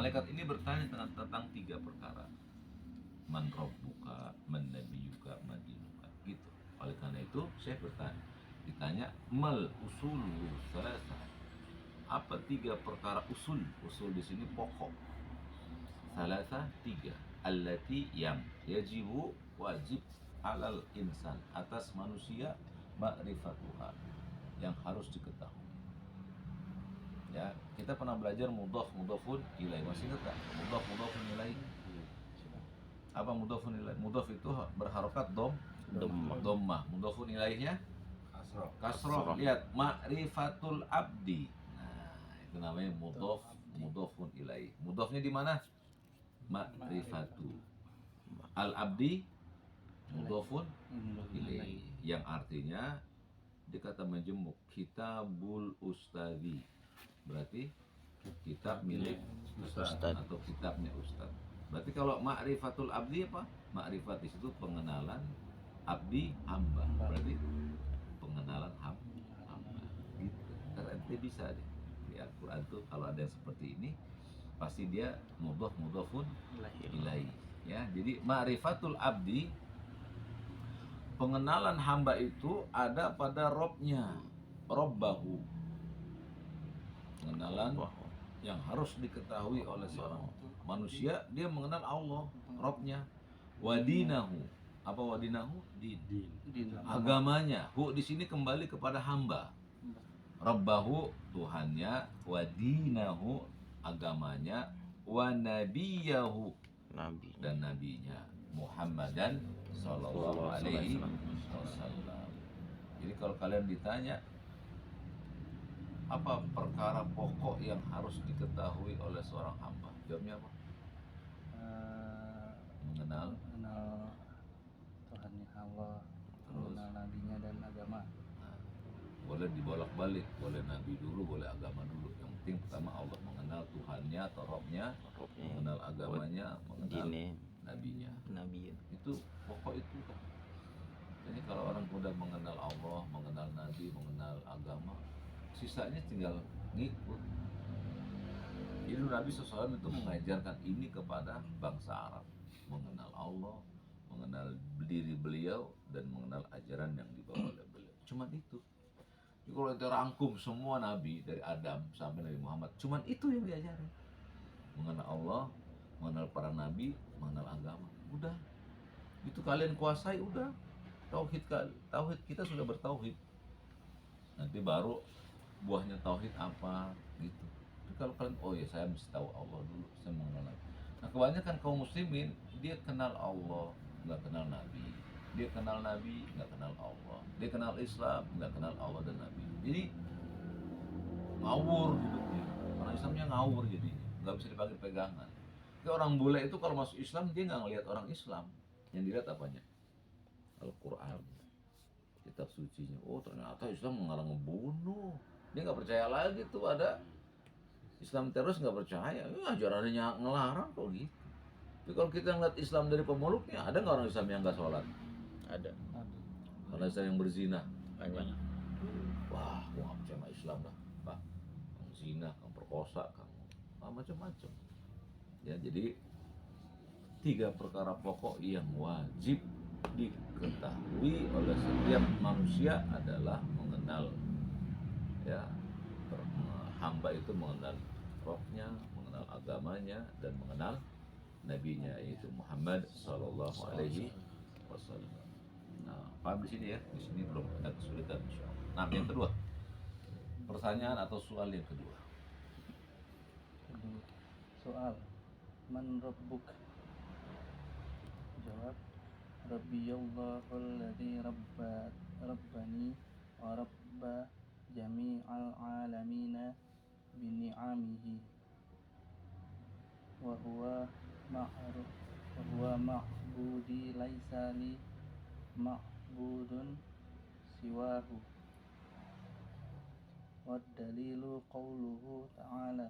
Malaikat ini bertanya tentang 3 perkara. Man rabbuka, man nabiyuka, man dinuka. Gitu. Oleh karena itu saya bertanya. Ditanya mal usulu salasa. Apa 3 perkara usul? Usul di sini pokok. Salasa 3. Allati yang yajibu wajib alal insan, atas manusia ma'rifatuha, yang harus diketahui. Ya, kita pernah belajar mudhafun ilaih. Masih ingat tak? Mudhafun ilaih. Apa mudhafun ilaih? Mudhaf itu berharokat dhammah. Mudhafun ilaihnya kasroh. Lihat, ma'rifatul abdi. Nah, itu namanya mudhafun ilaih. Mudhafnya di mana? Ma'rifatu. Al abdi mudhafun ilaih, yang artinya dia kata menjemuk kitabul ustadi, berarti kitab milik ustaz atau kitabnya ustaz. Berarti kalau ma'rifatul abdi apa? Ma'rifat di situ pengenalan, abdi hamba, berarti pengenalan hamba. Gitu. Ente bisa deh di Al-Quran tuh kalau ada yang seperti ini pasti dia mudhafun ilaih. Ya, jadi ma'rifatul abdi, pengenalan hamba itu ada pada Robnya, Robbahu. Pengenalan yang harus diketahui oleh seorang manusia, dia mengenal Allah, Robnya. Wadinahu, apa wadinahu? Din. Agamanya. Hu di sini kembali kepada hamba. Rabbahu Tuhannya, wadinahu agamanya, wa nabiyahu dan nabinya, Muhammadan sallallahu alaihi wasallam. Jadi kalau kalian ditanya apa perkara pokok yang harus diketahui oleh seorang hamba, jawabnya apa? Mengenal Tuhannya Allah, mengenal nabinya dan agama. Boleh dibolak-balik, boleh nabi dulu, boleh agama dulu. Yang penting pertama Allah, mengenal Tuhannya atau Robnya, mengenal agamanya, mengenal nabinya. Itu pokok itu kan. Jadi kalau orang sudah mengenal Allah, mengenal nabi, mengenal agama, sisanya tinggal ngikut. Jadi Nabi SAW itu mengajarkan ini kepada bangsa Arab, mengenal Allah, mengenal diri beliau, dan mengenal ajaran yang dibawa oleh beliau. Cuman itu. Jadi kalau kita rangkum semua nabi dari Adam sampai Nabi Muhammad, cuman itu yang diajarin. Mengenal Allah, mengenal para nabi, mengenal agama. Udah. Itu kalian kuasai, udah. Tauhid kita sudah bertauhid. Nanti baru buahnya tauhid apa gitu. Tapi kalau kalian, oh ya saya mesti tahu Allah dulu, saya mengenal Nabi. Nah kebanyakan kaum muslimin dia kenal Allah, nggak kenal Nabi. Dia kenal Nabi, nggak kenal Allah. Dia kenal Islam, nggak kenal Allah dan Nabi. Jadi ngawur hidupnya. Orang Islamnya ngawur jadinya, nggak bisa dipakai pegangan. Kayak orang bule itu kalau masuk Islam dia nggak ngelihat orang Islam, yang dilihat apanya? Al-Quran, kitab sucinya. Oh ternyata Islam mengarang ngebunuh. Dia nggak percaya lagi tuh ada Islam teroris, nggak percaya. Ajarannya ngelarang kok gitu. Tapi kalau kita ngeliat Islam dari pemeluknya, ada nggak orang Islam yang nggak sholat? Ada. Orang Islam yang berzina? Banyak. Wah, gua nggak percaya sama Islam dah. Pak, kamu zina, kamu perkosa, kamu macam-macam. Ya, jadi 3 perkara pokok yang wajib diketahui oleh setiap manusia adalah mengenal, ya, hamba itu mengenal rohnya, mengenal agamanya, dan mengenal nabinya, yaitu Muhammad sallallahu alaihi wasallam. Nah, paham di sini ya? Di sini belum ada kesulitan insyaallah. Nah, yang kedua, pertanyaan atau soal yang kedua. Soal, man rabbuk? Jawab, Rabbiyallahu alladzi rabbani wa rabba jami'al alamina bini'amihi wa huwa ma'budi laisa li ma'budun siwahu. Wad dalilu qawluhu ta'ala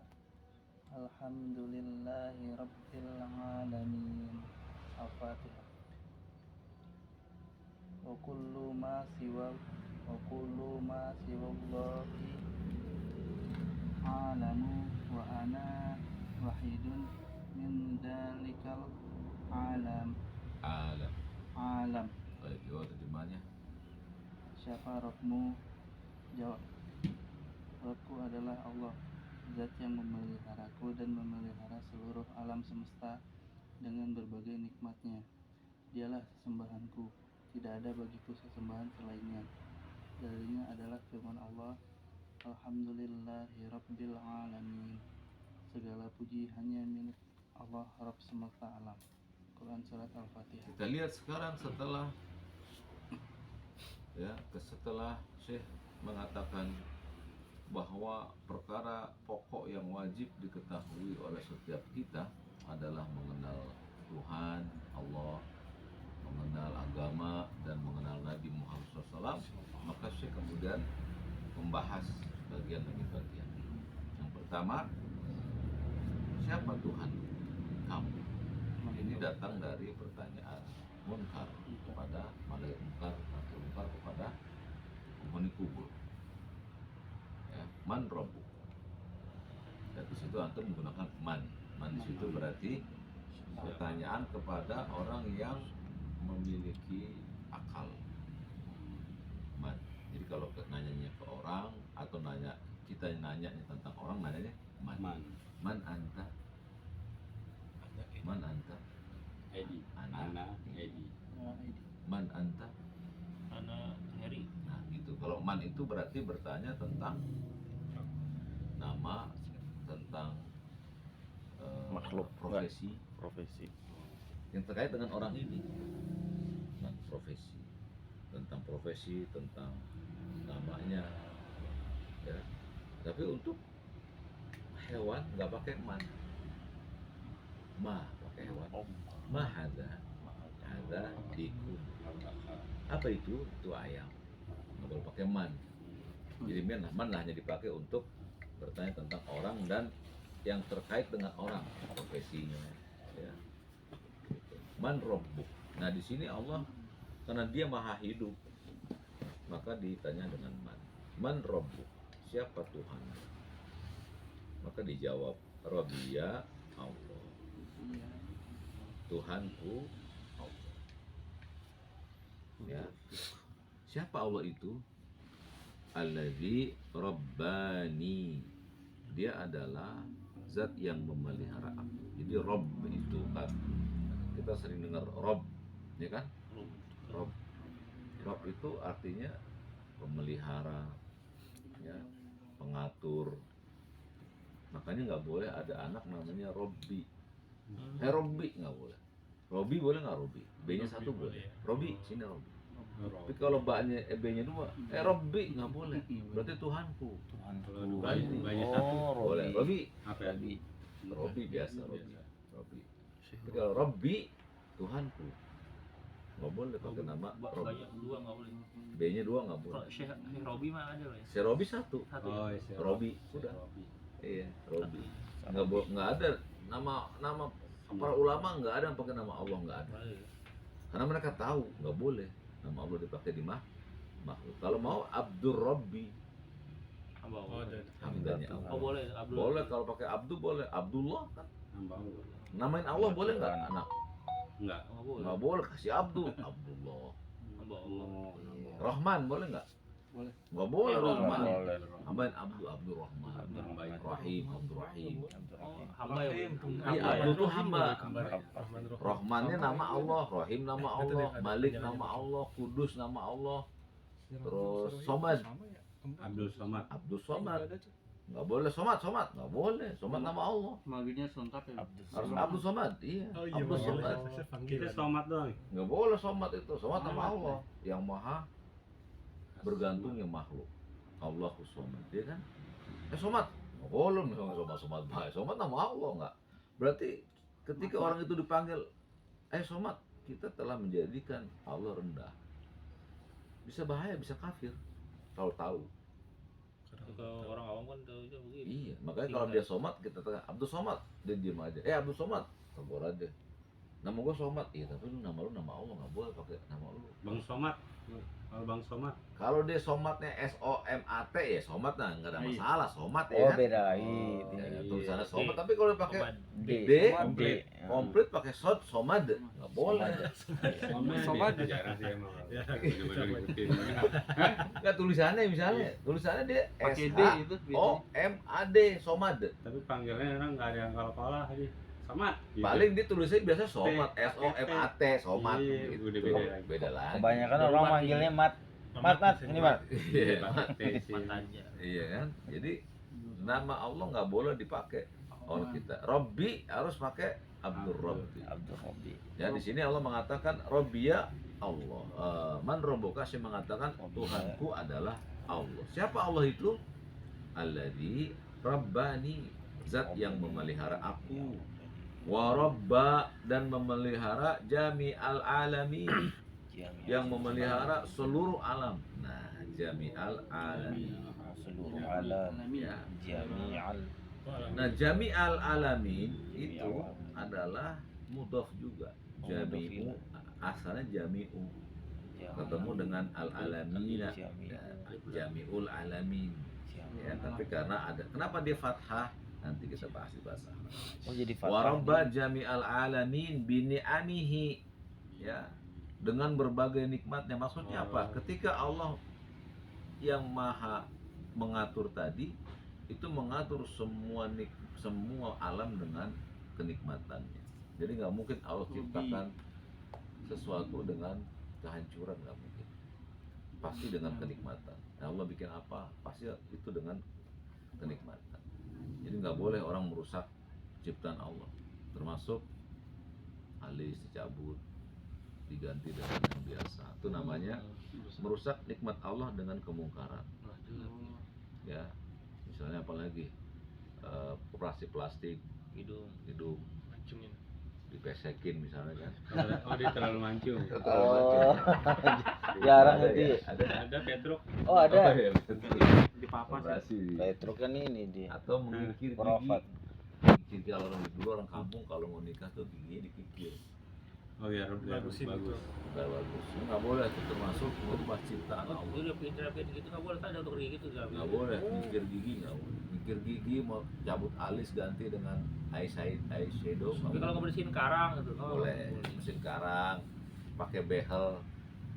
alhamdulillahi rabbil alamin. Al-Fatihah. Wa kullu ma siwallahi a'lamu wa ana wahidun min dalikal alam. Alam. Baik, jawab terjemahannya. Siapa Rabbmu? Jawab, Rabbku adalah Allah, zat yang memeliharaku dan memelihara seluruh alam semesta dengan berbagai nikmatnya. Dialah sesembahanku, tidak ada bagiku sesembahan selainnya. Dalilnya adalah firman Allah, Alhamdulillahi Rabbil Alamin. Segala puji hanya milik Allah, Rabb semesta alam. Quran Surat Al-Fatihah. Kita lihat sekarang setelah Syekh mengatakan bahwa perkara pokok yang wajib diketahui oleh setiap kita adalah mengenal Tuhan, Allah, mengenal agama, dan mengenal Nabi Muhammad SAW. Maka Syekh kemudian membahas bagian demi bagian. Yang pertama, siapa Tuhan kamu? Ini datang dari pertanyaan Munkar kepada malaikat Munkar kepada penghuni kubur. Ya, man robbuk. Dan di situ antum menggunakan man. Man di situ berarti pertanyaan kepada orang yang memiliki akal. Man. Jadi kalau nanyanya ke orang atau kita nanya tentang orang, nanyanya man. Man anta. Man anta. Edi. Ana. Edi. Man anta. Ana Heri. Nah gitu. Kalau man itu berarti bertanya tentang nama, tentang Makhluk. profesi yang terkait dengan orang ini. Man, profesi, tentang namanya. Ya. Tapi untuk hewan nggak pakai man. Ma pakai hewan. Ma hada dikun. Apa itu? Itu ayam. Nggak boleh pakai man. Jadi man lah hanya dipakai untuk bertanya tentang orang dan yang terkait dengan orang, profesinya. Ya. Man robbuk. Nah di sini Allah karena Dia maha hidup, maka ditanya dengan man. Man robbuk. Siapa Tuhan? Maka dijawab, Rabbiya Allah. Tuhanku Allah. Ya. Siapa Allah itu? Alladzi Rabbani. Dia adalah zat yang memelihara aku. Jadi Rabb itu kan kita sering dengar Rabb, ya kan? Rabb itu artinya pemelihara, ya, pengatur. Makanya nggak boleh ada anak namanya Robbi. Robbi nggak boleh. Robbi boleh nggak Robbi? B-nya satu boleh. Robbi, sini Robbi. Tapi kalau B-nya dua, Robbi nggak boleh. Berarti Tuhanku. Berarti boleh. Robbi, Apa ya? Robbi biasa Robbi. Tapi kalau Robbi, Tuhanku. Nggak boleh pakai nama Robbi. Banyak dua nggak boleh. B-nya dua nggak boleh. Syekh Robi mah ada loh ya. Si Robbi satu. Oh, iya. Robbi, sudah. Iya, Robbi. Nggak ada nama para ulama nggak ada yang pakai nama Allah, nggak ada. Karena mereka tahu nggak boleh nama Allah dipakai di makhluk. Kalau mau Abdur Robbi, hamdanya Allah. Oh boleh Abdul. Boleh kalau pakai Abdu boleh. Abdullah kan. Nambah. Namain Allah boleh nggak anak? Enggak. Oh boleh. Nggak boleh kasih Abdu. Abdullah. Hamba Allah. Rahman boleh nggak? Boleh. Nggak boleh Rahman. Boleh. Namain Abdul Rahman. Rahim, Abdul Rahim. Oh hamba ya. Iya, Abdul itu hamba. Rahmannya nama Allah, Rahim nama Allah, Malik nama Allah, Kudus nama Allah. Terus Somad, Abdul Somad. Abdul Somad. Nggak boleh Somad, nggak boleh. Somad nama Allah. Mabinya selengkap ya. Harus Abdul Somad, iya. Abdul Somad. Kita Somad doang. Nggak boleh Somad itu. Somad nama Allah yang maha bergantung yang makhluk. Allahu Somad, dia kan? Somad, nggak boleh misalnya Somad baik. Somad nama Allah nggak. Berarti ketika orang itu dipanggil, Somad, kita telah menjadikan Allah rendah. Bisa bahaya, bisa kafir. Kalau tahu. Kalau orang awam kan tahu aja begitu. Iya, makanya kalau dia Somad kita tanya Abdul Somad, dia diam aja. Abdul Somad, kabur aja. nama gua Somad. Iya, tapi lu nama Allah nggak boleh pakai nama lu. Bang Somad. Kalau Bang Somad. Kalau dia Somatnya SOMAT ya Somad, nah nggak ada Iya. masalah Somad ya Oh kan. beda. Ya, tulisannya Iya. Somad, tapi kalau pakai Somad. D. D, komplit. komplit pakai Somad nggak boleh. Somad jarang sih emang. Ya, bener-bener ngikutin. Nggak tulisannya misalnya dia Pakai D itu SHOMAD Somad. Tapi panggilnya orang nggak ada yang kalah aja. Somad. Gitu. Paling dia tulisnya biasa Somad, SOMAT, Somad Iya, gitu. udah beda lagi. Beda lagi. Kebanyakan orang manggilnya Mat. Mat, ini Mat. Iya, Mat aja. iya kan. Jadi nama Allah nggak boleh dipakai oleh kita. Robbi harus pakai Abdur Robbi. Abdul Rabbi. Ya di sini Allah mengatakan Robbiya Allah. Man Robbuka, saya mengatakan Tuhanku adalah Allah. Siapa Allah itu? Alladzi Rabbani, zat yang memelihara aku. Wa Rabba, dan memelihara Jami'al Alamin, yang memelihara seluruh alam. Nah, Jami'al Alamin. Seluruh alam. Ya. Jami'al. Nah, Jami'al Alamin itu adalah mudhaf juga. Jami'u asalnya Jami'u. Ketemu dengan Al-Alamina. Jami'ul Alamin. Ya, tapi karena ada, kenapa dia fathah? Nanti kita bahas di bahasa Arab. Oh jadi Wa fathah. rabba jami'al alamin bi ni'amihi. Ya, dengan berbagai nikmatnya. Maksudnya apa? Ketika Allah yang maha mengatur tadi itu mengatur semua alam dengan kenikmatannya. Jadi nggak mungkin Allah ciptakan sesuatu dengan kehancuran, nggak mungkin. Pasti dengan kenikmatan. Nah, Allah bikin apa? Pasti itu dengan kenikmatan. Jadi nggak boleh orang merusak ciptaan Allah, termasuk alis dicabut, diganti dengan yang biasa. Itu namanya merusak nikmat Allah dengan kemungkaran. Ya, misalnya apalagi operasi plastik hidung dipesekin misalnya kan. Oh, dia terlalu mancung. Oh. Jarang Ada itu ya, ya. ada. Ada Petruk. Oh ada. ya, betul. di papas. Operasi. Petruk kan ini dia. Atau mengikir gigi. Profat. Gigi kalau orang dulu orang kampung kalau mau nikah tuh giginya dikikir. Oh ya, bagus. Nggak bagus. Nggak boleh, itu termasuk merubah ciptaan Oh, Allah. udah pinter gitu nggak boleh kan ada untuk gitu kan? Nggak boleh mikir gigi, nggak boleh. Mikir gigi mau cabut alis ganti dengan eyeshadow nggak Tapi kalau boleh. ngebersihin karang gitu, Boleh. Mesin karang, pakai behel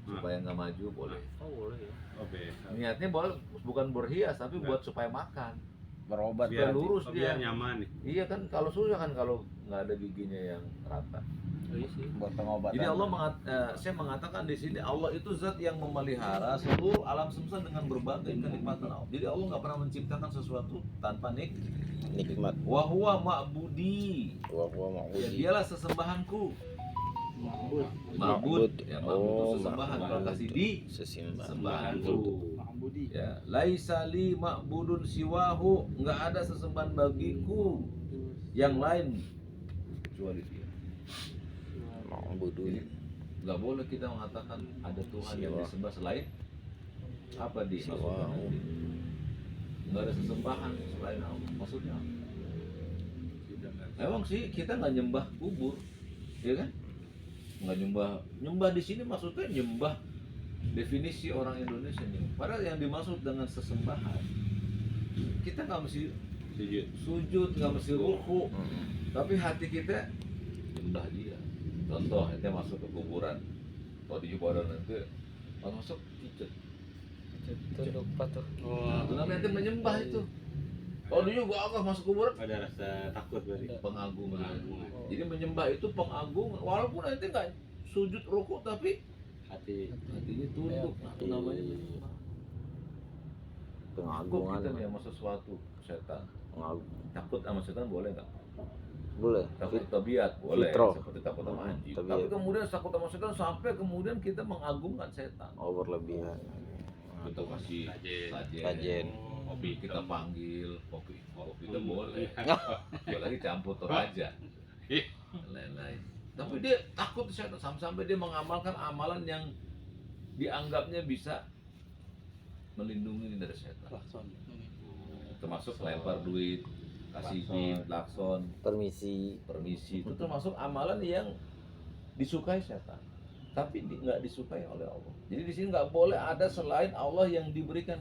supaya nggak maju boleh. Oh boleh ya. Oh, Niatnya boleh bukan berhias tapi buat supaya makan. Berobat Biar berarti. lurus biar dia. nyaman nih. Iya kan, kalau susah kan kalau nggak ada giginya yang rata. Oh, iya sih. Buat pengobatan. Jadi Allah saya mengatakan di sini Allah itu zat yang memelihara seluruh alam semesta dengan berbagai kenikmatan Allah. Jadi Allah nggak pernah menciptakan sesuatu tanpa nikmat. wa huwa ma'budi. Wa Ya, dialah sesembahanku. Ma'bud. Ya, ma'bud itu sesembahan. Kalau kasih di sesimbang. sembahanku. Mahmudi. Ya, laisa li ma'budun siwahu, nggak ada sesembahan bagiku yang lain kecuali dia. Ma'budun. Nggak boleh kita mengatakan ada Tuhan yang Siwa. disembah selain apa di Siwa. maksudnya? Nggak ada sesembahan selain Allah. Maksudnya apa? Emang sih kita nggak nyembah kubur, ya kan? Nggak nyembah di sini maksudnya nyembah definisi orang Indonesia nyembah. Padahal yang dimaksud dengan sesembahan kita nggak mesti sujud, nggak mesti ruku, tapi hati kita nyembah dia. Contoh, kita masuk ke kuburan, kalau di kuburan nanti masuk pijet. Tunduk patuh. Nah, itu namanya nanti menyembah itu. Kalau dulu gua agak masuk kuburan Ada rasa takut berarti. pengagungan. Jadi menyembah itu pengagungan, walaupun nanti nggak sujud ruku tapi Hati. hatinya tunduk. Nah, itu namanya menyembah. Takut Pengagungan. kita nih sama sesuatu setan. Takut sama setan boleh nggak? Boleh. Takut tabiat boleh, Fitrah. seperti takut sama anjing. Tabiat. Tapi kemudian takut sama setan sampai kemudian kita mengagungkan setan. Oh berlebihan. Kita kasih sajen, Sajen. kopi kita panggil, kopi kita boleh. Lagi campur Toraja, lain-lain. Tapi dia takut setan sampai dia mengamalkan amalan yang dianggapnya bisa melindungi dari setan. Termasuk lempar duit, kasih bin, lakson, Permisi. permisi. Itu termasuk amalan yang disukai setan, tapi nggak disukai oleh Allah. Jadi di sini nggak boleh ada selain Allah yang diberikan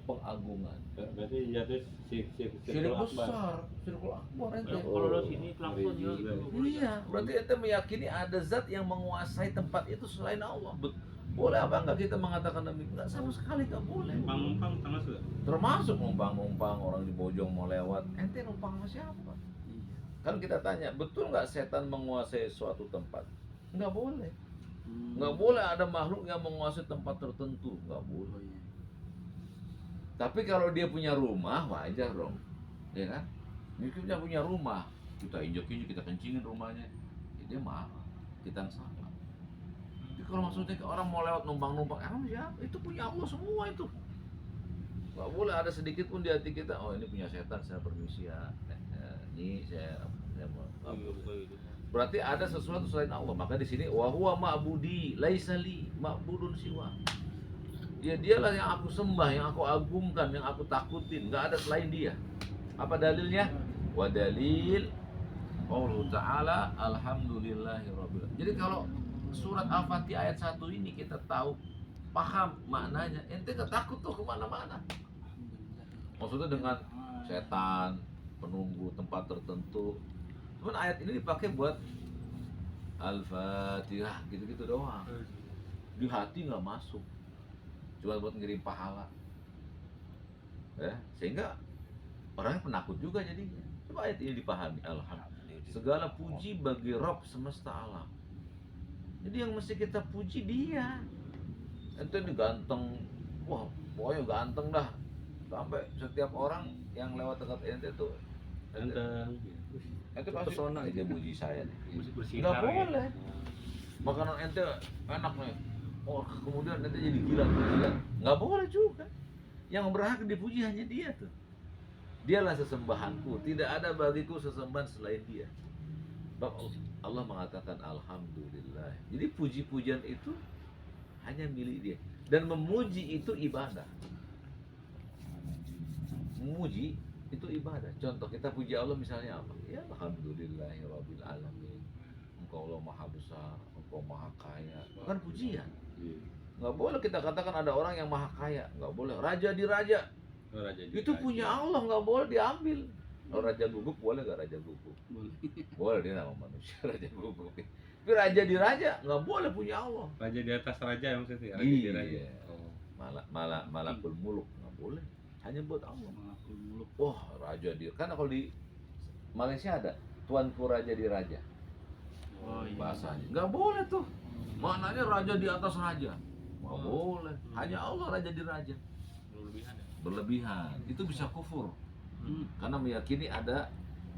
pengagungan. Berarti jatuh Syirik besar, syirikul akbar ente. Kalau lo sini langsung ya gitu. Iya, berarti ente meyakini ada zat yang menguasai tempat itu selain Allah. Boleh apa enggak kita mengatakan demikian? Enggak, sama sekali enggak boleh. numpang termasuk ya? Termasuk numpang-numpang orang di Bojong mau lewat, ente numpang sama siapa? Iya. Kan kita tanya, betul nggak setan menguasai suatu tempat? Nggak boleh. Nggak boleh ada makhluk yang menguasai tempat tertentu, nggak boleh. Oh, iya. Tapi kalau dia punya rumah, wajar dong, ya kan? Dia punya rumah, kita injek-injek, kita kencingin rumahnya, ya dia marah, kita yang salah. Tapi kalau maksudnya orang mau lewat numpang-numpang, emang siapa? Itu punya Allah semua itu. Nggak boleh ada sedikit pun di hati kita, oh ini punya setan, saya permisi ya. Ini saya mau. Berarti ada sesuatu selain Allah. Maka di sini wa huwa ma'budi laisa li ma'budun siwa. Dialah yang aku sembah, yang aku agungkan, yang aku takutin, nggak ada selain dia. Apa dalilnya? Wa dalil qaulu ta'ala alhamdulillahirabbil alamin. Jadi kalau surat Al-Fatihah ayat 1 ini kita tahu, paham maknanya, ente nggak takut tuh kemana-mana. Maksudnya dengan setan, penunggu tempat tertentu. Cuman ayat ini dipakai buat Al-Fatihah gitu-gitu doang. Di hati nggak masuk. Cuma buat ngirim pahala. Ya, sehingga orangnya penakut juga jadinya. Coba ayat ini dipahami. Alhamdulillah. Segala puji bagi Rabb semesta alam. Jadi yang mesti kita puji dia. Ente ini ganteng. Wah, pokoknya ganteng dah. Sampai setiap orang yang lewat dekat ente tuh ente pasti pesona dia puji saya nih. Nggak boleh. Makanan ente enak nih. Oh, kemudian ente jadi gila pujian. Nggak boleh juga. Yang berhak dipuji hanya dia tuh. Dialah sesembahanku. Tidak ada bagiku sesembahan selain dia. Bab Allah mengatakan alhamdulillah. Jadi puji-pujian itu hanya milik dia. Dan memuji itu ibadah. Memuji itu ibadah. Contoh kita puji Allah misalnya apa? Ya alhamdulillahirabbil alamin. Engkau Allah maha besar, engkau maha kaya. Kan pujian. Nggak boleh kita katakan ada orang yang maha kaya, nggak boleh. Raja di raja, itu punya Allah, nggak boleh diambil. Kalau raja guguk boleh nggak raja guguk? Boleh, dia nama manusia raja guguk. Tapi raja di raja nggak boleh punya Allah. Raja di atas raja yang maksudnya. Raja di raja. Iya. Malakul muluk nggak boleh. Hanya buat Allah. Malakul muluk. Wah, raja di, kan kalau di Malaysia ada tuanku raja di raja. Oh, iya. Bahasanya nggak boleh tuh. Maknanya raja di atas raja. Nggak boleh. Hanya Allah raja di raja. Berlebihan. Itu bisa kufur. Karena meyakini ada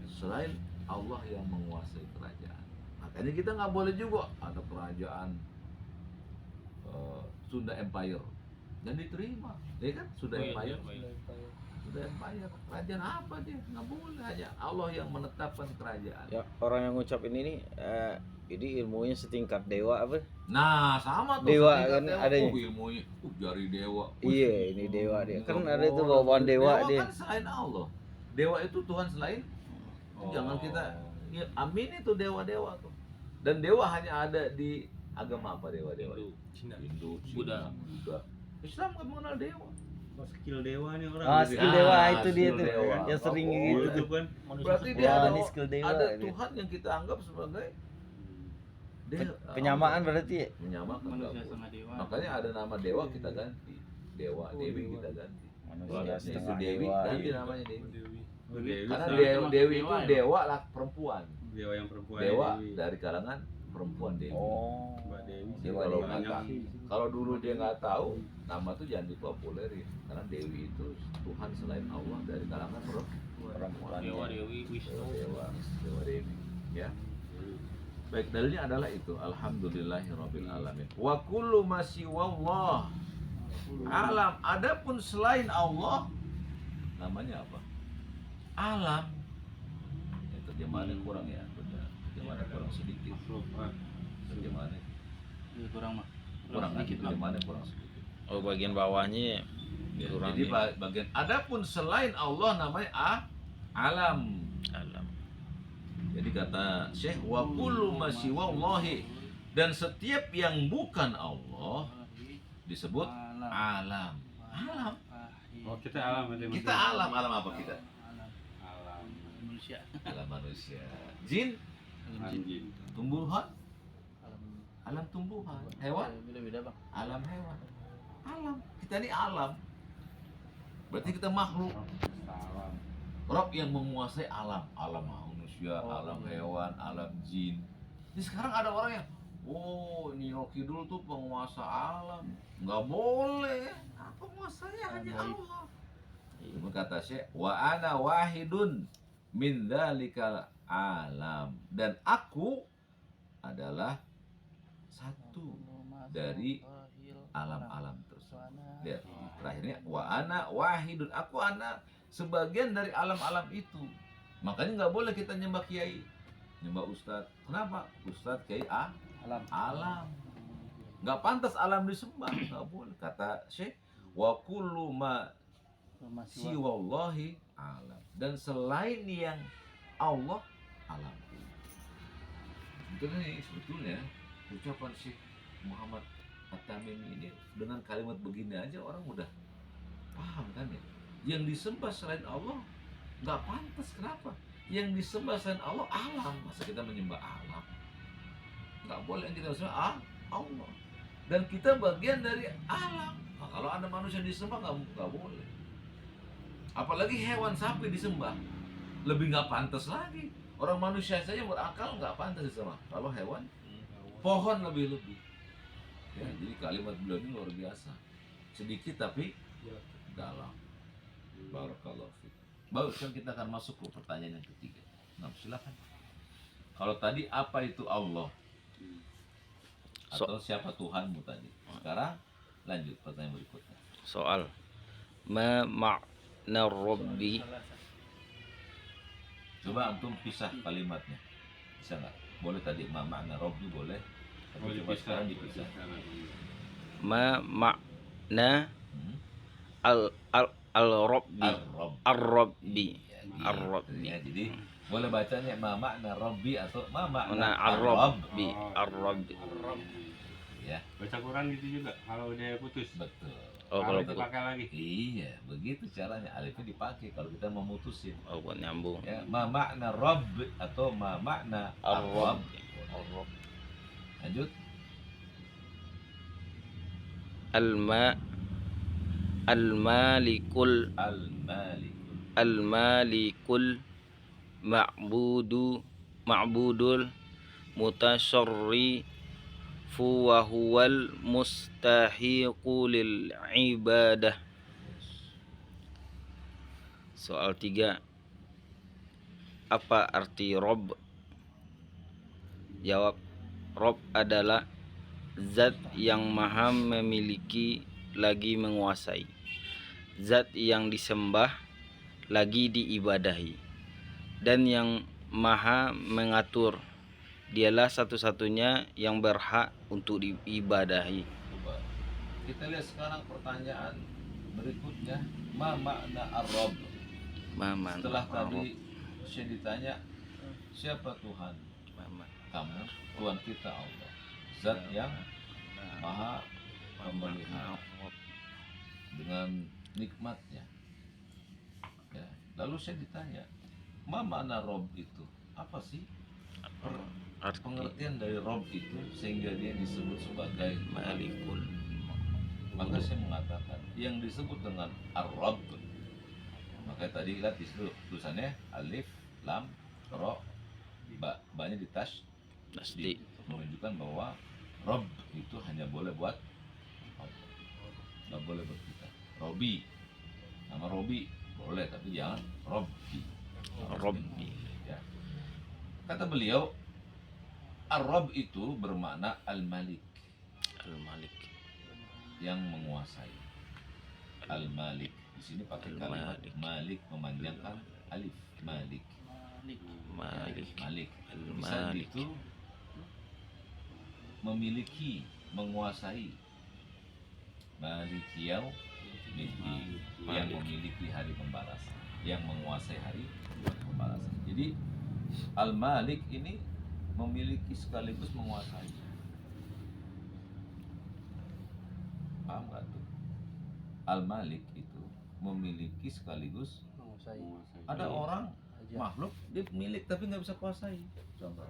selain Allah yang menguasai kerajaan. Makanya kita nggak boleh juga ada kerajaan Sunda Empire dan diterima, ya kan? Sunda Empire. Sunda Empire. Kerajaan apa dia? Nggak boleh. Hanya Allah yang menetapkan kerajaan. Ya, orang yang ngucapin ini ilmunya setingkat dewa apa? Nah, sama tuh. Dewa setingkat kan dewa. adanya. Ilmunya jari dewa. Iya, ini dewa dia. Nggak Kan ada itu boleh. bawaan dewa dia. Kan selain Allah. Dewa itu Tuhan selain. Jangan kita ya, amin itu dewa-dewa tuh. Dan dewa hanya ada di agama apa dewa-dewa? Hindu, Cina, Buddha. Islam nggak mengenal dewa. Oh, skill dewa nih orang. Ah, gitu. skill dewa itu dia skill tuh. dewa. Yang sering Oh, gitu itu tuh. kan Berarti dia Wah, ada, ini skill dewa ada ini. Tuhan yang kita anggap sebagai Penyamaan berarti ya? menyamakan Manusia nggak sama boleh. dewa. Makanya ada nama dewa kita ganti. Dewa, Dewi kita ganti. Manusia Itu setengah Dewi dewa. ganti namanya Dewi. Oh, Dewi. Karena Dewi Dewi, termasuk Dewi dewa itu ya? dewa lah perempuan. Dewa yang perempuan. Dewa Dewi. dari kalangan perempuan Dewi. Oh. Mbak Dewi. Dia Dewa kalau Dewi. nggak tahu, kalau dulu dia nggak tahu, nama tuh jangan dipopulerin. Karena Dewi itu Tuhan selain Allah dari kalangan perempuan. Dewa Dewi Wisnu. Dewa Dewi. Ya. Baik, dalilnya adalah itu. Alhamdulillahirabbil alamin. Wa kullu ma siwallah alam. Adapun selain Allah namanya apa? Alam. Ya, terjemahannya kurang ya, benar. Terjemahannya kurang sedikit. Terjemahannya Iya, kurang mah. kurang sedikit lah. terjemahannya kurang sedikit. Oh, bagian bawahnya Ya, kurang. jadi bagian adapun selain Allah namanya alam. alam. Jadi Jadi kata Syekh, wa kullu ma siwallahi, dan setiap yang bukan Allah disebut alam. Alam. Oh, kita alam berarti Kita maksudnya. alam. Alam apa kita? Alam Manusia. Alam manusia. Jin, anjing. tumbuhan, Alam alam tumbuhan, hewan, beda-beda bang. alam hewan. Alam. Kita ini alam. Berarti kita makhluk. Alam. Rob yang menguasai alam. Alam manusia, Oh, alam iya. hewan, alam jin. Ini sekarang ada orang yang, oh Nino Kidul tuh penguasa alam. Nggak boleh. Nah, penguasanya hanya baik. Allah. Itu kata Syekh, wa ana wahidun min dzalikal alam, dan aku adalah satu dari alam-alam tersebut. Lihat terakhirnya, wa ana wahidun, aku anak sebagian dari alam-alam itu. Makanya nggak boleh kita nyembah kiai, nyembah ustadz. Kenapa? Ustadz kiai alam. Nggak pantas alam disembah, nggak boleh. Kata Syekh, wa kullu ma siwallahi alam, dan selain yang Allah alam. Sebetulnya ucapan Syekh Muhammad At-Tamimi ini dengan kalimat begini aja orang udah paham kan ya. Yang disembah selain Allah nggak pantas. Kenapa? Yang disembah selain Allah alam. Masa kita menyembah alam? Nggak boleh. Yang kita sembah Allah, dan kita bagian dari alam. Nah, kalau ada manusia disembah nggak boleh. Apalagi hewan, sapi disembah, lebih nggak pantas lagi. Orang manusia saja berakal nggak pantas disembah, kalau hewan, pohon lebih-lebih. Ya, jadi kalimat beliau ini luar biasa, sedikit tapi dalam. Barakallahu fiik. Baik, sekarang kita akan masuk ke pertanyaan yang ketiga. Nah, silakan. Kalau tadi apa itu Allah? Atau siapa Tuhanmu tadi? Sekarang lanjut pertanyaan berikutnya. Soal ma ma'na rabbi. Coba antum pisah kalimatnya, bisa nggak? Boleh tadi ma makna Robbi boleh, tapi Oh, coba dipisah. sekarang dipisah. Ma ma'na Hmm? al rabbi. Ar-Rabb. Ar-Rabbi. Iya, gitu. Ar-Rabbi. Ya, jadi boleh bacanya ma makna Robbi atau ma makna Mana Ar-Rabb. ar-Rabbi. Ar-Rabbi. Ya, Baca Quran gitu juga kalau udah putus. betul. Oh, kalau Alif dipakai lagi. Iya, begitu caranya. Alifnya dipakai kalau kita mau mutusin. oh, buat nyambung. Ya, ma makna Rabb atau ma makna Ar-Rabb. Ar-Rabb. Lanjut. Al-ma al-malikul Al-Malik. al-malikul ma'budul mutasarri fu wa huwal mustahiqu lil ibadah. Soal 3. Apa arti Rob? Jawab, Rob adalah zat yang maha memiliki lagi menguasai, zat yang disembah lagi diibadahi, dan yang maha mengatur. Dialah satu-satunya yang berhak untuk diibadahi. Coba kita lihat sekarang pertanyaan berikutnya, ma makna Ar-Rabb. Mama, Setelah tadi saya ditanya siapa Tuhan kamu, Tuhan kita Allah, zat yang maha memelihara dengan nikmatnya. Ya, lalu saya ditanya, ma makna Rabb itu apa sih? Pengertian dari Rabb itu sehingga dia disebut sebagai Malikul. Maka saya mengatakan yang disebut dengan Ar-Rabb, makanya tadi lihat di situ tulisannya alif lam ro ba, banyak di Tasdi. menunjukkan bahwa Rabb itu hanya boleh buat Allah, nggak boleh buat kita. Robi, nama Robi boleh tapi jangan Robbi. Robbi. Ya. Kata beliau, Ar-Rabb itu bermakna Al-Malik, Al-Malik. yang menguasai. Al-Malik di sini pakai kalimat Al-Malik. Malik memanjangkan alif. Malik. Malik. Malik. Bisa Al-Malik. itu memiliki, menguasai. Malik yang memiliki hari pembalasan, yang menguasai hari pembalasan. Jadi Al-Malik ini memiliki sekaligus menguasai. Paham nggak tuh? Al-Malik itu memiliki sekaligus Menguasai. ada Iya. orang Aja. makhluk dia milik tapi nggak bisa kuasai. Contoh,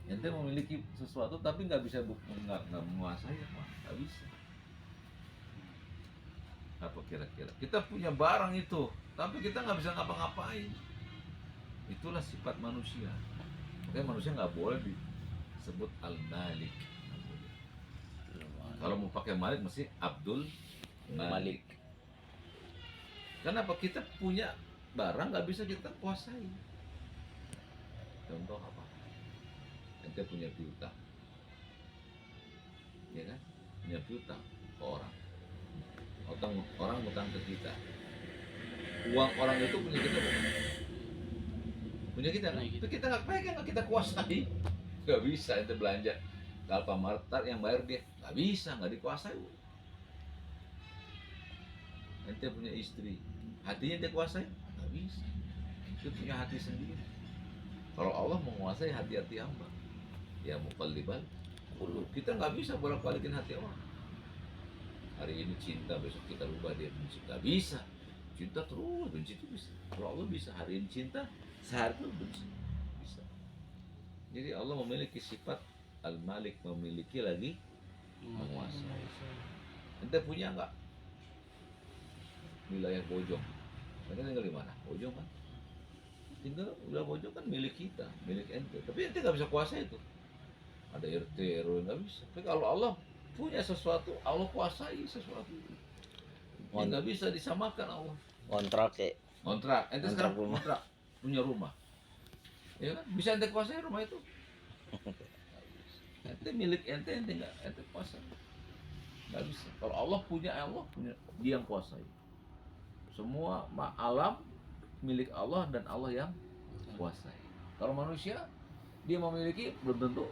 ente memiliki sesuatu tapi nggak bisa nggak menguasai apa? Nggak bisa. Apa kira-kira? Kita punya barang itu, tapi kita nggak bisa ngapa-ngapain. Itulah sifat manusia. Makanya manusia nggak boleh disebut al-Malik. Nggak boleh. Kalau mau pakai Malik mesti Abdul Malik. Kenapa? Kita punya barang nggak bisa kita kuasai. Contoh apa? Ente punya piutang, ya kan? Punya piutang ke orang. Orang ngutang ke kita. Uang orang itu punya kita bukan? Punya kita kan? Itu kita nggak pegang, nggak kita kuasai. Nggak bisa ente belanja ke Alfamart, yang bayar dia. Nggak bisa, nggak dikuasai. Ente punya istri, hatinya dia kuasai? Nggak bisa. Dia punya hati sendiri. Kalau Allah menguasai hati-hati hamba, ya muqallibal qulub. Kita nggak bisa bolak-balikin hati Allah. Hari ini cinta, besok kita rubah dia benci. Nggak bisa. Cinta terus, benci itu bisa. Kalau Allah bisa, hari ini cinta, sehari itu benci. Bisa. Jadi Allah memiliki sifat Al-Malik, memiliki lagi menguasai. Ente punya nggak wilayah Bojong? Ente tinggal di mana? Bojong kan? Tinggal wilayah Bojong kan milik kita, milik ente. Tapi ente nggak bisa kuasai itu. Ada RT, RW nggak bisa. Tapi kalau Allah punya sesuatu, Allah kuasai sesuatu itu. Ya, nggak bisa disamakan Allah. Kontrak ya. Kontrak, ente Kontrak sekarang rumah. kontrak, punya rumah, ya kan? Bisa ente kuasai rumah itu? Ente milik ente nggak ente kuasai, nggak bisa. Kalau Allah punya, dia yang kuasai. Semua alam milik Allah dan Allah yang kuasai. Kalau manusia dia memiliki belum tentu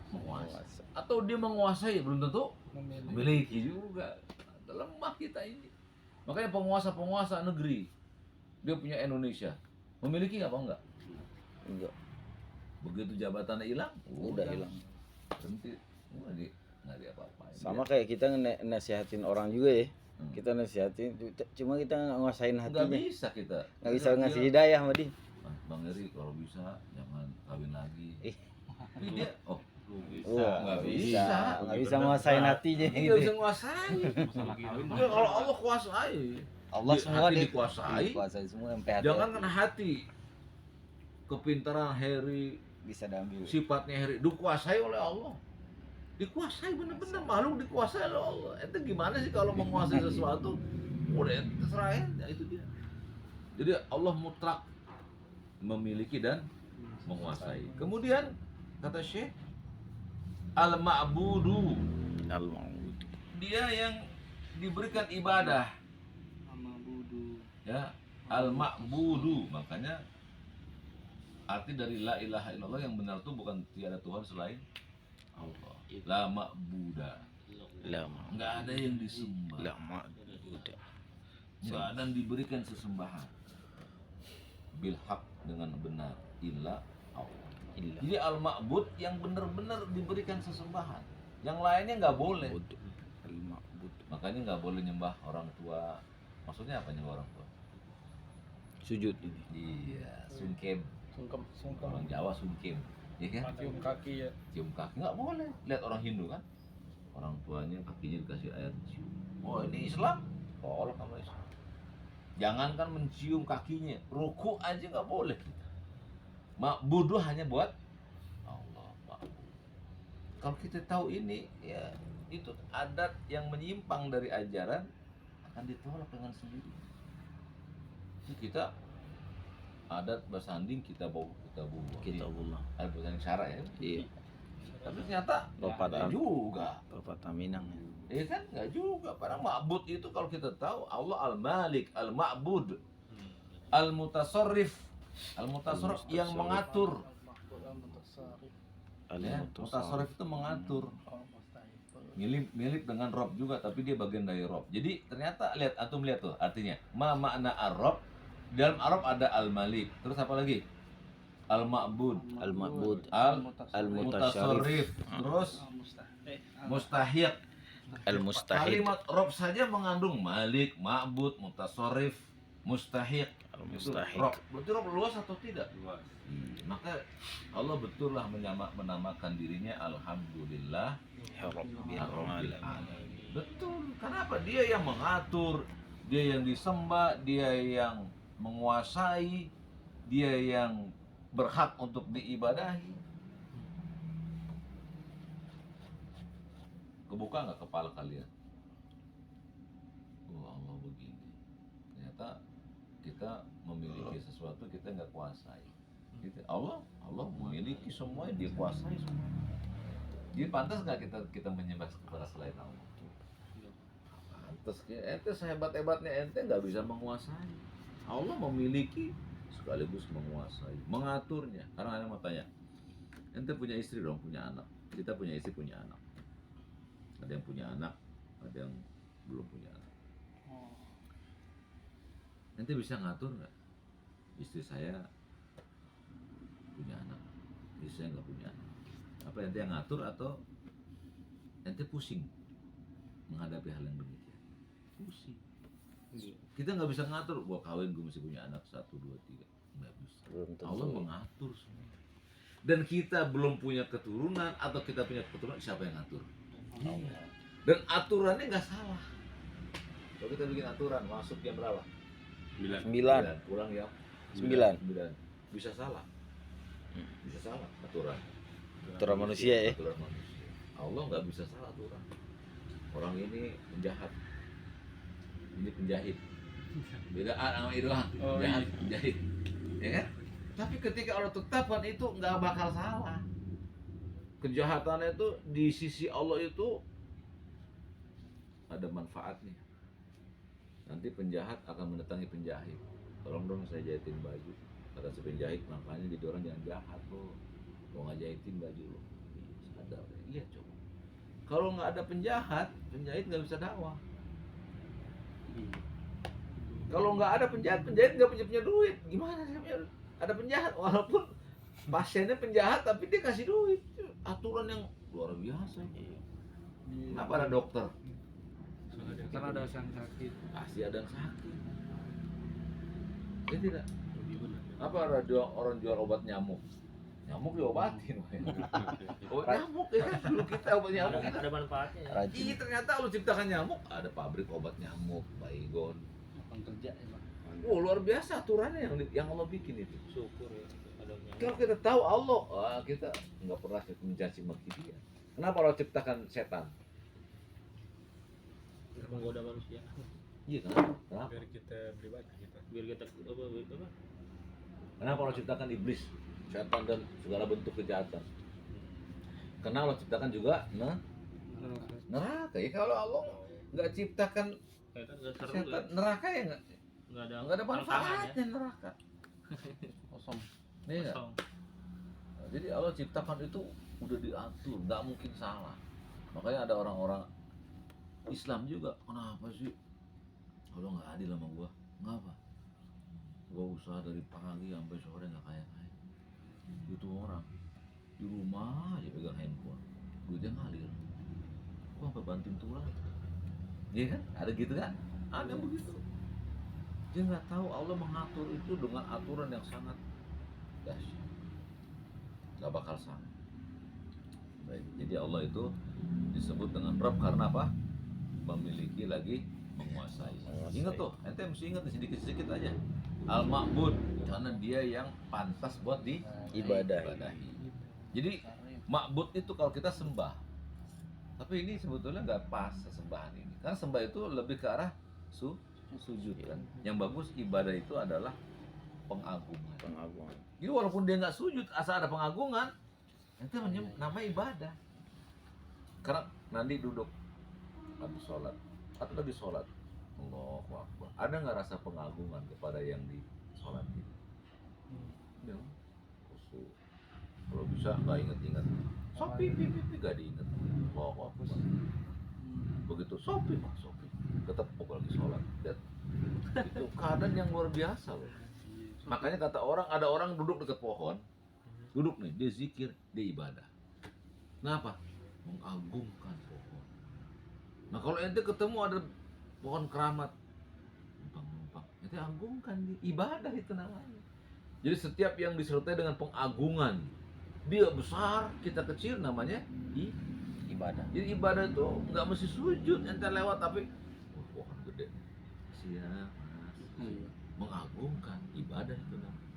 menguasai, atau dia menguasai belum tentu memiliki juga. Lemah kita ini. Makanya penguasa negeri dia punya Indonesia, memiliki apa enggak? Enggak. Begitu jabatannya hilang, Udah hilang. berhenti, nggak di apa-apain. Sama kayak kita nasihatin orang juga ya. Hmm. Kita nasihatin, cuma kita nggak nguasain Nggak hatinya. bisa kita. Nggak bisa Dia- ngasih hidayah sama dia. Bang Eri kalau bisa jangan kawin lagi. Ih. Tapi dia, Wah, nggak nggak bisa. bisa. Nggak bisa nguasain hatinya dia gitu. bisa nguasai. Masalah kawin. Ya, kalau Allah kuasai, Allah Di- semua hati dia dikuasai. dikuasai semua sampai hati. jangan kan hati, kepintaran Harry, bisa diambil. sifatnya Harry dikuasai oleh Allah. Dikuasai bener-bener, makhluk dikuasai oleh Allah. Itu gimana sih kalau menguasai sesuatu? Udah terserah ente, itu dia. Jadi Allah mutlak memiliki dan menguasai. Kemudian kata Syekh, al-ma'budu, Al-Maud. dia yang diberikan ibadah, Sama budu. ya. Al-ma'budu, makanya arti dari la ilaha illallah yang benar itu bukan tiada Tuhan selain Allah. La ma'buda, Lama. nggak ada yang disembah, Lama. Udah. nggak ada yang diberikan sesembahan bil haq, dengan benar, illa Allah. Illa. Jadi al-ma'bud yang benar-benar diberikan sesembahan, yang lainnya nggak boleh. Al-Ma'bud. Makanya nggak boleh nyembah orang tua. Maksudnya apa nyembah orang tua? Sujud ini. Iya, sungkem. Sungkem. Orang Jawa sungkem, ya kan? Cium kaki ya. Cium kaki nggak boleh. Lihat orang Hindu kan, orang tuanya kakinya dikasih air cium. Oh ini Islam, tolak sama Islam. Jangankan mencium kakinya, ruku aja nggak boleh kita. Ma'budu hanya buat Allah. Ma'bud. Kalau kita tahu ini, ya itu adat yang menyimpang dari ajaran akan ditolak dengan sendiri. Jadi kita adat bersanding kita bawa Kitabullah. ada bersanding syarak ya. Iya. Tapi ternyata Bapak nggak Tam. juga. Bapak Taminang. Ya kan nggak juga. Padahal ma'bud itu kalau kita tahu Allah al-Malik, al-Ma'bud, al-Mutasarrif. Al-Mutasarrif yang mengatur. Ya, Mutasarrif itu mengatur. Milik dengan Rob juga, tapi dia bagian dari Rob. Jadi ternyata lihat, antum lihat tuh artinya. Ma makna Ar-Rob, dalam Arab ada Al-Malik. Terus apa lagi? al-ma'bud, Al-ma'bud, al-mutasarrif, terus mustahiq. al-mustahid, Kalimat Rob saja mengandung malik, ma'bud, mutasarrif, mustahiq. al-mustahid. Rob, berarti Rob luas atau tidak? Luas. Maka Allah betul lah menamakan dirinya Alhamdulillah Ya Rabbil Rabbil alamin. Alamin. Betul. Kenapa? Dia yang mengatur, dia yang disembah, dia yang menguasai, dia yang berhak untuk diibadahi. Kebuka nggak kepala kalian? Oh Allah begini. Ternyata kita memiliki sesuatu kita nggak kuasai. Gitu. Allah memiliki semua, dia kuasai semua. Jadi pantas nggak kita menyembah kepada selain Allah? Pantas. Ente sehebat-hebatnya ente nggak bisa menguasai. Allah memiliki sekaligus menguasai, mengaturnya. Sekarang saya mau tanya, ente punya istri dong, punya anak. Kita punya istri, punya anak. Ada yang punya anak, ada yang belum punya anak. Ente bisa ngatur nggak? Istri saya punya anak, istri saya nggak punya anak. Apa ente yang ngatur atau ente pusing menghadapi hal yang demikian? Pusing. Kita nggak bisa ngatur. Gua kawin, gue mesti punya anak 1, 2, 3. Nggak bisa. Belum tentu. Allah mengatur semua. Dan kita belum punya keturunan atau kita punya keturunan, siapa yang ngatur? Allah. Dan aturannya nggak salah. Kalau kita bikin aturan masuk jam berapa? 9. 9. Pulang jam 9. 9. Bisa salah. Bisa salah aturan. Aturan manusia ya. Aturan manusia. Allah nggak bisa salah aturan. Orang ini penjahat, ini penjahit. Beda sama itu doang. Penjahat, penjahit. Ya kan? Tapi ketika Allah tetapkan itu nggak bakal salah. Kejahatannya itu di sisi Allah itu ada manfaatnya. Nanti penjahat akan mendatangi penjahit. Tolong dong saya jahitin baju. Kata si penjahit, makanya jadi orang jangan jahat loh. Mau nggak jahitin baju lo. Sadar. Iya coba. Kalau nggak ada penjahat, penjahit nggak bisa dakwah. Kalau nggak ada penjahit nggak punya duit. Gimana sih? Ada penjahat walaupun pasiennya penjahat tapi dia kasih duit. Aturan yang luar biasa. Kenapa ada dokter? Karena ada yang sakit. Pasti ada yang sakit. Ya tidak. Apa ada orang jual obat nyamuk? Nyamuk diobatin. Obat nyamuk ya kan dulu kita obat nyamuk kita. Ada manfaatnya ya. Rajin. Iya ternyata lu ciptakan nyamuk, ada pabrik obat nyamuk, Baygon. Lapang kerja ya Pak. Wow luar biasa aturannya yang Allah bikin itu. Syukur ya. Ada yang Kalau kita tahu Allah, kita nggak pernah mencaci maki dia. Kenapa Allah ciptakan setan? menggoda manusia. Iya kenapa? Biar kita beribadah kita. Biar kita apa? Kenapa Allah ciptakan iblis, setan dan segala bentuk kejahatan? Karena Allah ciptakan juga neraka. Ya kalau Allah nggak ciptakan Setan nggak seru setan, ya. neraka ya nggak Nggak ada ada manfaatnya neraka. Kosong. Iya nggak? Kosong. Nah, jadi Allah ciptakan itu udah diatur, nggak mungkin salah. Makanya ada orang-orang Islam juga, kenapa sih Allah nggak adil sama gua? Ngapa? Gua usaha dari pagi sampai sore nggak kaya-kaya. Itu orang di rumah aja pegang handphone, duitnya ngalir. Gua sampai banting tulang. Iya kan? Ada gitu kan? Ada yang begitu. Dia nggak tahu Allah mengatur itu dengan aturan yang sangat dahsyat. Nggak bakal sama. Baik, jadi Allah itu disebut dengan Rabb karena apa? Memiliki lagi menguasai. Ingat tuh, ente mesti ingat sedikit-sedikit aja. Al-Ma'bud karena dia yang pantas buat diibadahi. Jadi ma'bud itu kalau kita sembah. Tapi ini sebetulnya nggak pas sesembahan ini. Karena sembah itu lebih ke arah sujud kan. Yang bagus ibadah itu adalah pengagungan. Pengagungan. Jadi walaupun dia nggak sujud, asal ada pengagungan, itu nama ibadah. Karena nanti duduk habis sholat atau lagi sholat, Allahu Akbar. Ada nggak rasa pengagungan kepada yang di sholat itu? Ya, khusyuk. Kalau bisa nggak ingat-ingat, sopi, nggak diingat. Allahu Akbar. Begitu sopi, tetap pokok lagi sholat. Dan itu keadaan yang luar biasa loh. Makanya kata orang, ada orang duduk dekat pohon, Duduk nih, dia zikir, dia ibadah. Kenapa? Mengagungkan pohon. Nah kalau ente ketemu ada pohon keramat, numpang-numpang, ente agungkan, dia ibadah itu namanya. Jadi setiap yang disertai dengan pengagungan, dia besar, kita kecil, namanya Ibadah. jadi ibadah itu nggak mesti sujud, ente lewat tapi pohon gede, siap mas, mengagungkan, ibadah itu namanya.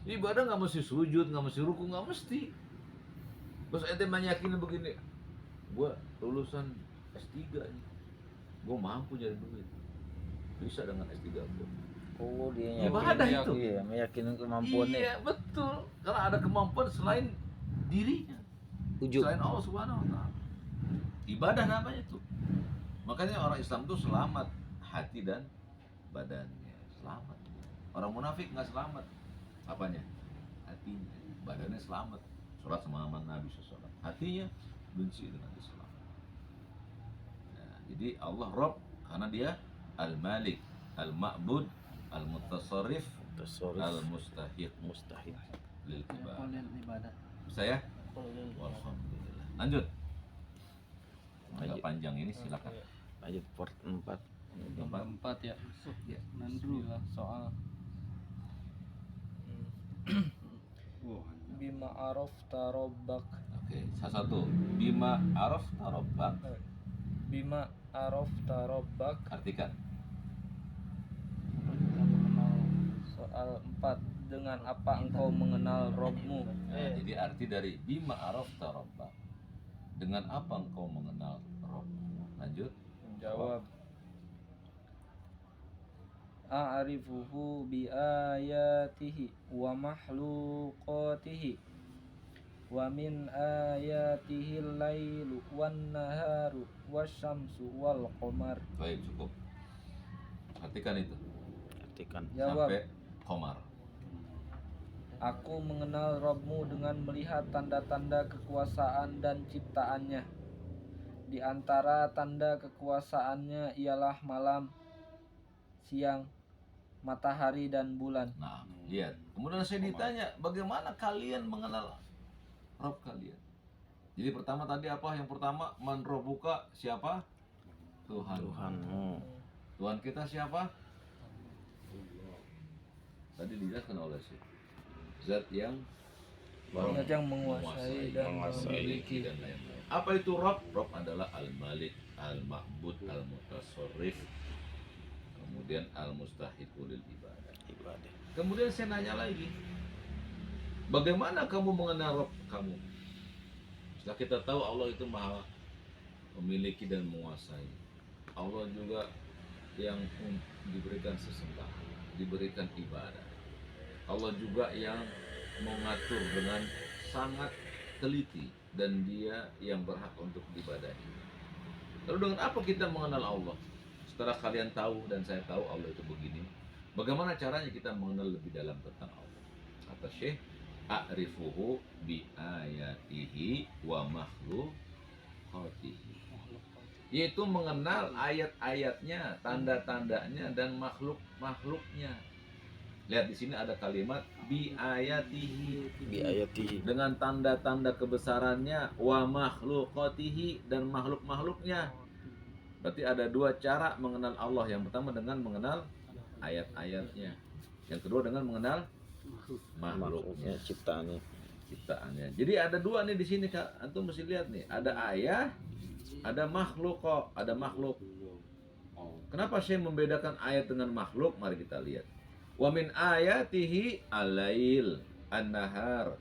Ibadah nggak mesti sujud, nggak mesti ruku, nggak mesti. Terus ente meyakini begini, gua lulusan S3 nih, gua mampu nyari duit, bisa dengan S3 gua. Oh, dia Ibadah yakin, itu. iya, meyakini kemampuannya. Iya betul, karena ada kemampuan selain dirinya, Ujub. selain Allah Subhanahu Wa Taala. Ibadah namanya itu. Makanya orang Islam itu selamat hati dan badannya, selamat. Orang munafik nggak selamat. Apanya? Hatinya. Badannya selamat. Sholat sama Nabi SAW. Hatinya benci dengan Islam. Nah, jadi Allah Rabb karena dia Al-Malik, Al-Ma'bud, Al-Mutasarrif, Tasarruf. Al-Mustahiq Mustahil. lil ibadah. Kalian ibadah. Saya Alhamdulillah. Lanjut. Agak Lanjut. panjang ini silakan. Lanjut part 4. Tempat 4 ya. ya. Nandru. Bismillah, soal bima arafta rabbak. Oke, satu. Bima araf tarobbak. Bima arafta rabbak. Artikan. Kita mengenal Soal 4, dengan apa engkau mengenal Robmu? Nah, jadi arti dari bima araf tarobbak. Dengan apa engkau mengenal Rabbmu? Lanjut. Jawab, a'rifuhu bi ayatihi wa makhluqatihi wa min ayatihi al-lailu wan naharu wasyamsu wal qamar. Baik, cukup. Artikan itu. Artikan. Jawab, Sampai Qamar. aku mengenal Robmu dengan melihat tanda-tanda kekuasaan dan ciptaannya. Di antara tanda kekuasaannya ialah malam, siang, matahari dan bulan. Nah, lihat. Kemudian saya ditanya, bagaimana kalian mengenal Rabb kalian? Jadi pertama tadi apa? Yang pertama, man rabbuka, siapa? Tuhan. Tuhanmu. Tuhan kita siapa? Tadi dijelaskan oleh Syekh. Zat yang Zat yang menguasai dan memiliki dan lain-lain. Apa itu Rabb? Rabb adalah Al-Malik, Al-Ma'bud, Al-Mutasarrif, kemudian Al-Mustahiqu lil ibadah. Ibadah. Kemudian saya nanya lagi, bagaimana kamu mengenal Rabb kamu? Setelah kita tahu Allah itu maha memiliki dan menguasai, Allah juga yang diberikan sesembahan, diberikan ibadah. Allah juga yang mengatur dengan sangat teliti dan dia yang berhak untuk diibadahi. Lalu dengan apa kita mengenal Allah? Setelah kalian tahu dan saya tahu Allah itu begini, bagaimana caranya kita mengenal lebih dalam tentang Allah? Kata Syekh, a'rifuhu bi ayatihi wa makhluqatihi. Yaitu mengenal ayat-ayatnya, tanda-tandanya dan makhluk-makhluknya. Lihat di sini ada kalimat bi ayatihi, Bi ayatihi. dengan tanda-tanda kebesarannya, wa makhluqatihi dan makhluk-makhluknya. Berarti ada dua cara mengenal Allah. Yang pertama dengan mengenal ayat-ayatnya. Yang kedua dengan mengenal makhluknya, Ciptaannya. ciptaannya. Jadi ada dua nih di sini Kak. Antum mesti lihat nih, ada ayat, ada makhluk kok, ada makhluk. Kenapa saya membedakan ayat dengan makhluk? Mari kita lihat. Wa min ayatihi al-lail an-nahar.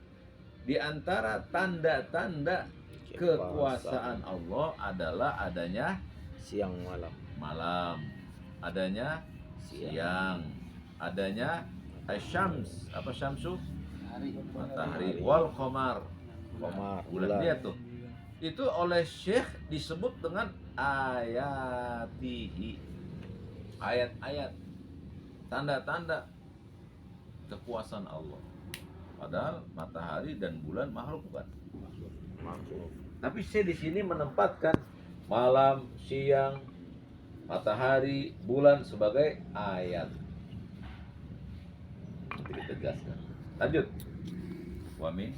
Di antara tanda-tanda kekuasaan Allah adalah adanya Siang malam. malam, adanya siang, adanya asyams, apa syamsu? Matahari, wal qamar, Qamar. bulan. Lihat tuh. Itu oleh Syekh disebut dengan ayatihi. Ayat-ayat, tanda-tanda kekuasaan Allah. Padahal matahari dan bulan makhluk bukan? Makhluk. Tapi saya di sini menempatkan malam, siang, matahari, bulan sebagai ayat. Nanti ditegaskan. Lanjut. Wa min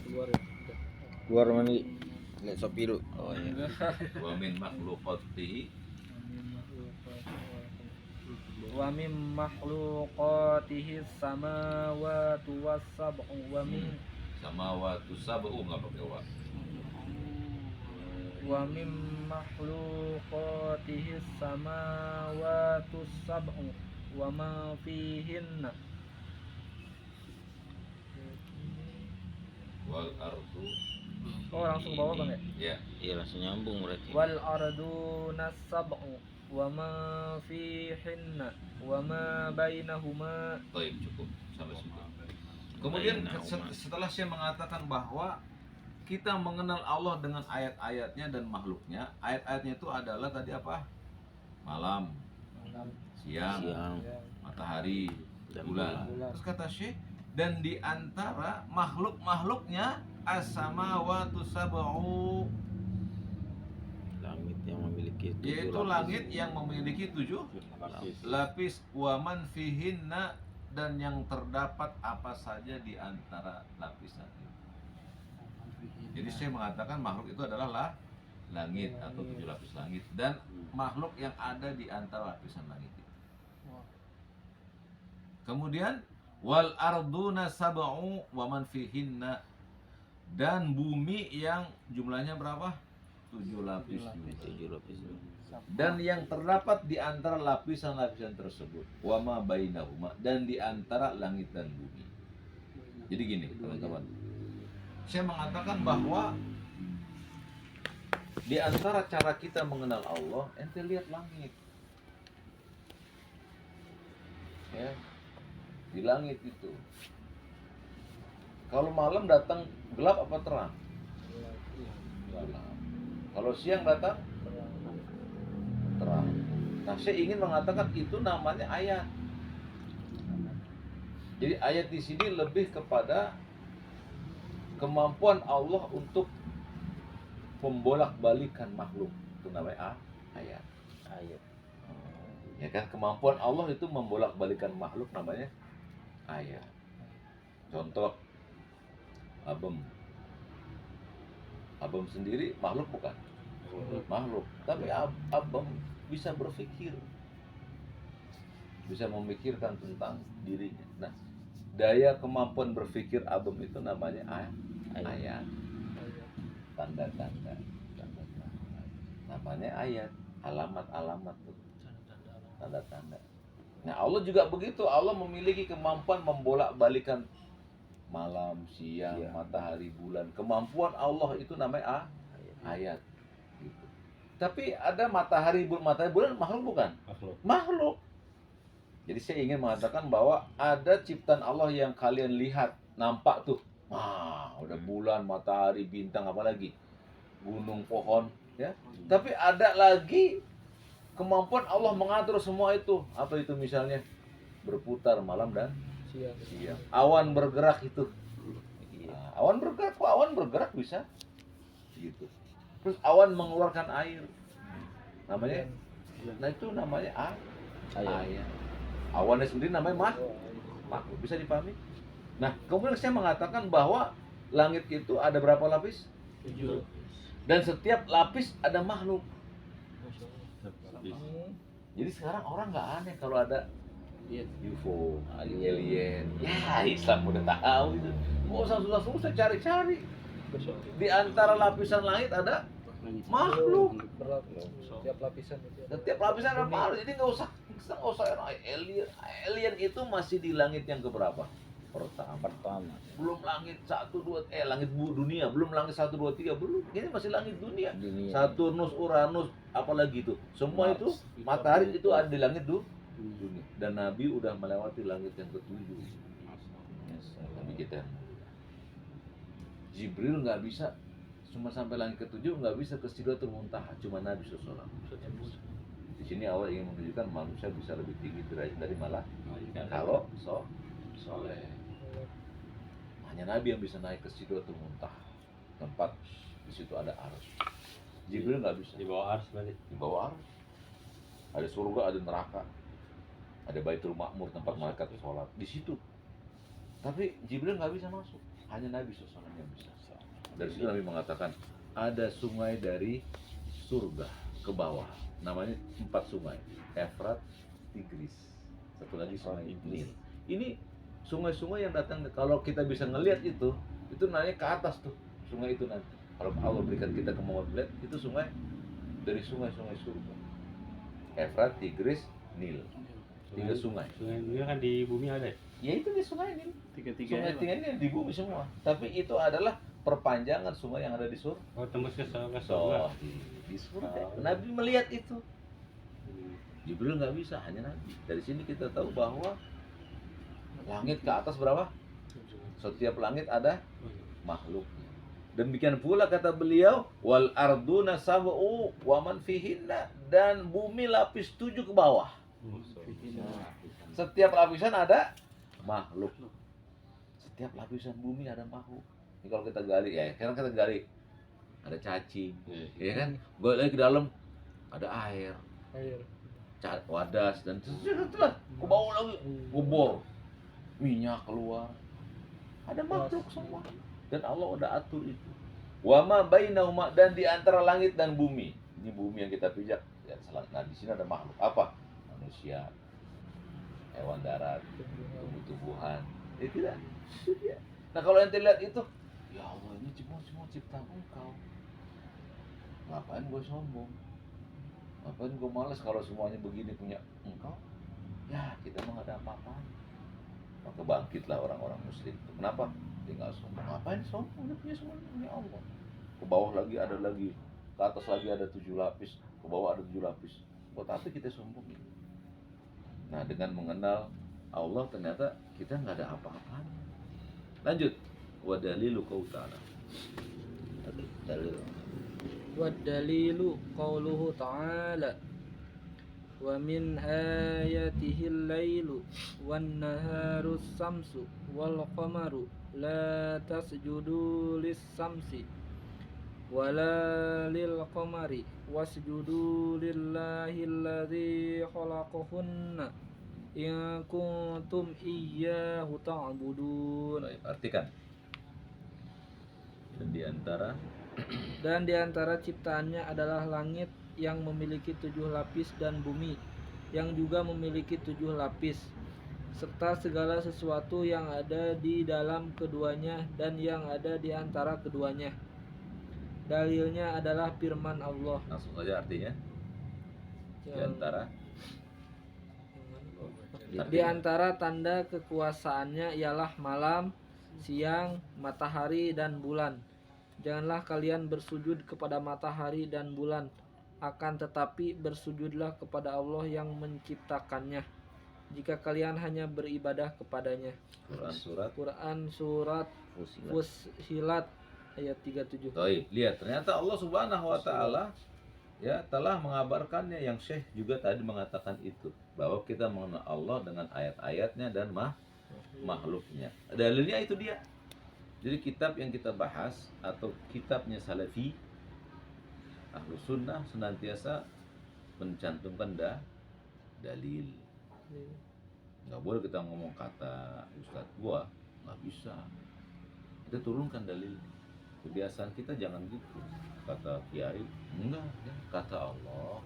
Keluar ya. Udah. Keluar mandi. Lihat sopi dulu. oh iya. Wa min makhluqatihi Wa mim makhluqatihi samawati was-sab'u wa min samawati sab'u enggak pakai wa. wa mim makhluqatihi samawati sab'u wa ma fihinna Wal ardu oh langsung bawah bang ya ya. Iya langsung nyambung berarti. wal arduna sab'u wa ma fihinna wa ma bainahuma Baik, cukup sampai situ. Kemudian Bainahuma. setelah saya mengatakan bahwa kita mengenal Allah dengan ayat-ayatnya dan makhluknya. Ayat-ayatnya itu adalah tadi apa? Malam, siang, Siang matahari, dan bulan. bulan. Terus kata Syekh, dan di antara makhluk-makhluknya as-samawatu sab'u, langit yang memiliki tujuh yaitu lapis. langit yang memiliki 7 lapis, waman fihinna, dan yang terdapat apa saja di antara lapisan itu. Jadi saya mengatakan makhluk itu adalah langit atau 7 lapis langit dan makhluk yang ada di antara lapisan langit itu. Kemudian wal arduna sab'u wa man fihinna, dan bumi yang jumlahnya berapa? 7 lapis juga. Tujuh lapis. Dan yang terdapat di antara lapisan-lapisan tersebut, wa ma bainahuma, dan di antara langit dan bumi. Jadi gini, teman-teman. Saya mengatakan bahwa di antara cara kita mengenal Allah, ente lihat langit. Ya. Di langit itu. Kalau malam datang gelap apa terang? Gelap. Kalau siang datang terang. Nah, saya ingin mengatakan itu namanya ayat. Jadi ayat di sini lebih kepada kemampuan Allah untuk membolak-balikan makhluk. Itu namanya ayat. Ayat. Ya kan, kemampuan Allah itu membolak-balikan makhluk namanya ayat. Contoh Abem. Abem sendiri makhluk bukan? Makhluk. Tapi Abem bisa berpikir. Bisa memikirkan tentang dirinya. Nah, daya kemampuan berpikir Abem itu namanya ayat. Tanda-tanda. Namanya ayat. Alamat-alamat tuh. Tanda-tanda. Nah, Allah juga begitu. Allah memiliki kemampuan membolak-balikan malam, siang, Iya. matahari, bulan. Kemampuan Allah itu namanya ayat. Gitu. Tapi ada matahari, bulan makhluk bukan? Makhluk. Jadi saya ingin mengatakan bahwa ada ciptaan Allah yang kalian lihat, nampak tuh. Wah, udah bulan, matahari, bintang, apalagi gunung, pohon, ya. Tapi ada lagi kemampuan Allah mengatur semua itu. Apa itu misalnya? Berputar malam dan siang. Awan bergerak itu. Nah, awan bergerak, kok awan bergerak bisa? Gitu. Terus awan mengeluarkan air. Namanya, nah itu namanya ayat. Awannya sendiri namanya makhluk. Bisa dipahami? Nah, kemudian saya mengatakan bahwa langit itu ada berapa lapis? 7. Dan setiap lapis ada makhluk. Jadi sekarang orang nggak aneh kalau ada UFO, alien. Ya, Islam udah tahu itu. Nggak usah susah-susah cari-cari. Di antara lapisan langit ada makhluk. Setiap lapisan itu. Setiap lapisan ada makhluk. Jadi nggak usah alien. Alien itu masih di langit yang keberapa? Pertama. Belum langit 1, 2, langit dunia. Belum langit 1, 2, 3. Belum. Ini masih langit dunia. Saturnus, Uranus, apalagi itu. Semua itu matahari itu ada di langit dunia. Dan Nabi udah melewati langit yang ke-7. Nabi kita. Jibril nggak bisa cuma sampai langit ke-7, nggak bisa ke Sidratul Muntaha, cuma Nabi SAW. Di sini Allah ingin menunjukkan manusia bisa lebih tinggi derajat dari malah kalau soleh. Hanya Nabi yang bisa naik ke Sidratul Muntaha, tempat di situ ada arsy. Jibril nggak bisa. Di bawah ars berarti. Di bawah arsy. Ada surga, ada neraka. Ada Baitul Ma'mur, tempat malaikat sholat. Di situ. Tapi Jibril nggak bisa masuk, hanya Nabi SAW yang bisa. Dari situ Nabi mengatakan ada sungai dari surga ke bawah, namanya 4 sungai, Efrat, Tigris, satu lagi sungai Nil. Ini sungai-sungai yang datang, kalau kita bisa ngelihat itu naik ke atas tuh sungai itu nanti. Kalau Allah berikan kita kemampuan melihat, itu sungai dari sungai-sungai surga. Efrat, Tigris, Nil, 3 sungai. Sungai ini kan di bumi ada ya? Ya itu di sungai Nil. Tiga-tiganya Sungai ini di bumi semua. Tapi itu adalah perpanjangan sungai yang ada di surga. Oh, tembus ke surga. So, di surga. Nabi melihat itu. Jibril nggak bisa, hanya Nabi. Dari sini kita tahu bahwa langit ke atas berapa? Setiap langit ada makhluknya. Demikian pula kata beliau, wal arduna sab'u wa man fihinna, dan bumi lapis 7 ke bawah. Setiap lapisan ada makhluk. Setiap lapisan bumi ada makhluk. Ini kalau kita gali ya, sekarang kita gali ada cacing, ya kan? Gue lagi ke dalam ada air, wadas, dan setelah ke bawah lagi kubur, minyak keluar, ada makhluk semua, dan Allah udah atur itu. Wama bainahuma, dan di antara langit dan bumi, ini bumi yang kita pijak, ya, nah di sini ada makhluk apa? Manusia, hewan darat, tumbuh-tumbuhan, tidak. Itu dia. Nah kalau ente lihat itu, ya Allah ini semua ciptaan Engkau. Ngapain gue sombong? Ngapain gue malas kalau semuanya begini punya Engkau? Ya kita mah gak ada apa-apa. Maka bangkitlah orang-orang muslim. Kenapa? Dia nggak sombong. Ngapain sombong? Dia punya semuanya punya Allah. Ke bawah lagi ada lagi, ke atas lagi ada 7 lapis, ke bawah ada 7 lapis. Buat apa kita sombong ini? Nah dengan mengenal Allah ternyata kita nggak ada apa-apanya. Lanjut. Wa dalilu qaul ta'ala. Dalil. Waddalilu qauluhu ta'ala wa min ayatihil lailu wan naharu samsu wal qamaru la tasjudu lis samsi wala lil qamari wasjudu lillahi alladzi khalaqahunna in kuntum iyyahu ta'budun. Baik, artikan. Dan di antara ciptaannya adalah langit yang memiliki 7 lapis dan bumi yang juga memiliki 7 lapis, serta segala sesuatu yang ada di dalam keduanya dan yang ada di antara keduanya. Dalilnya adalah firman Allah. Langsung saja artinya. Di antara tanda kekuasaannya ialah malam, siang, matahari, dan bulan. Janganlah kalian bersujud kepada matahari dan bulan, akan tetapi bersujudlah kepada Allah yang menciptakannya, jika kalian hanya beribadah kepadanya. Quran surat Fussilat ayat 37. Baik, lihat ternyata Allah Subhanahu wa taala ya telah mengabarkannya, yang Syekh juga tadi mengatakan itu, bahwa kita mengenal Allah dengan ayat-ayatnya dan makhluknya. Dalilnya itu dia. Jadi kitab yang kita bahas atau kitabnya Salafi Ahlus Sunnah senantiasa mencantumkan dalil. Nggak boleh kita ngomong kata Ustadz gua, nggak bisa. Kita turunkan dalil. Kebiasaan kita jangan gitu. Kata kiai, enggak, ya. Kata Allah,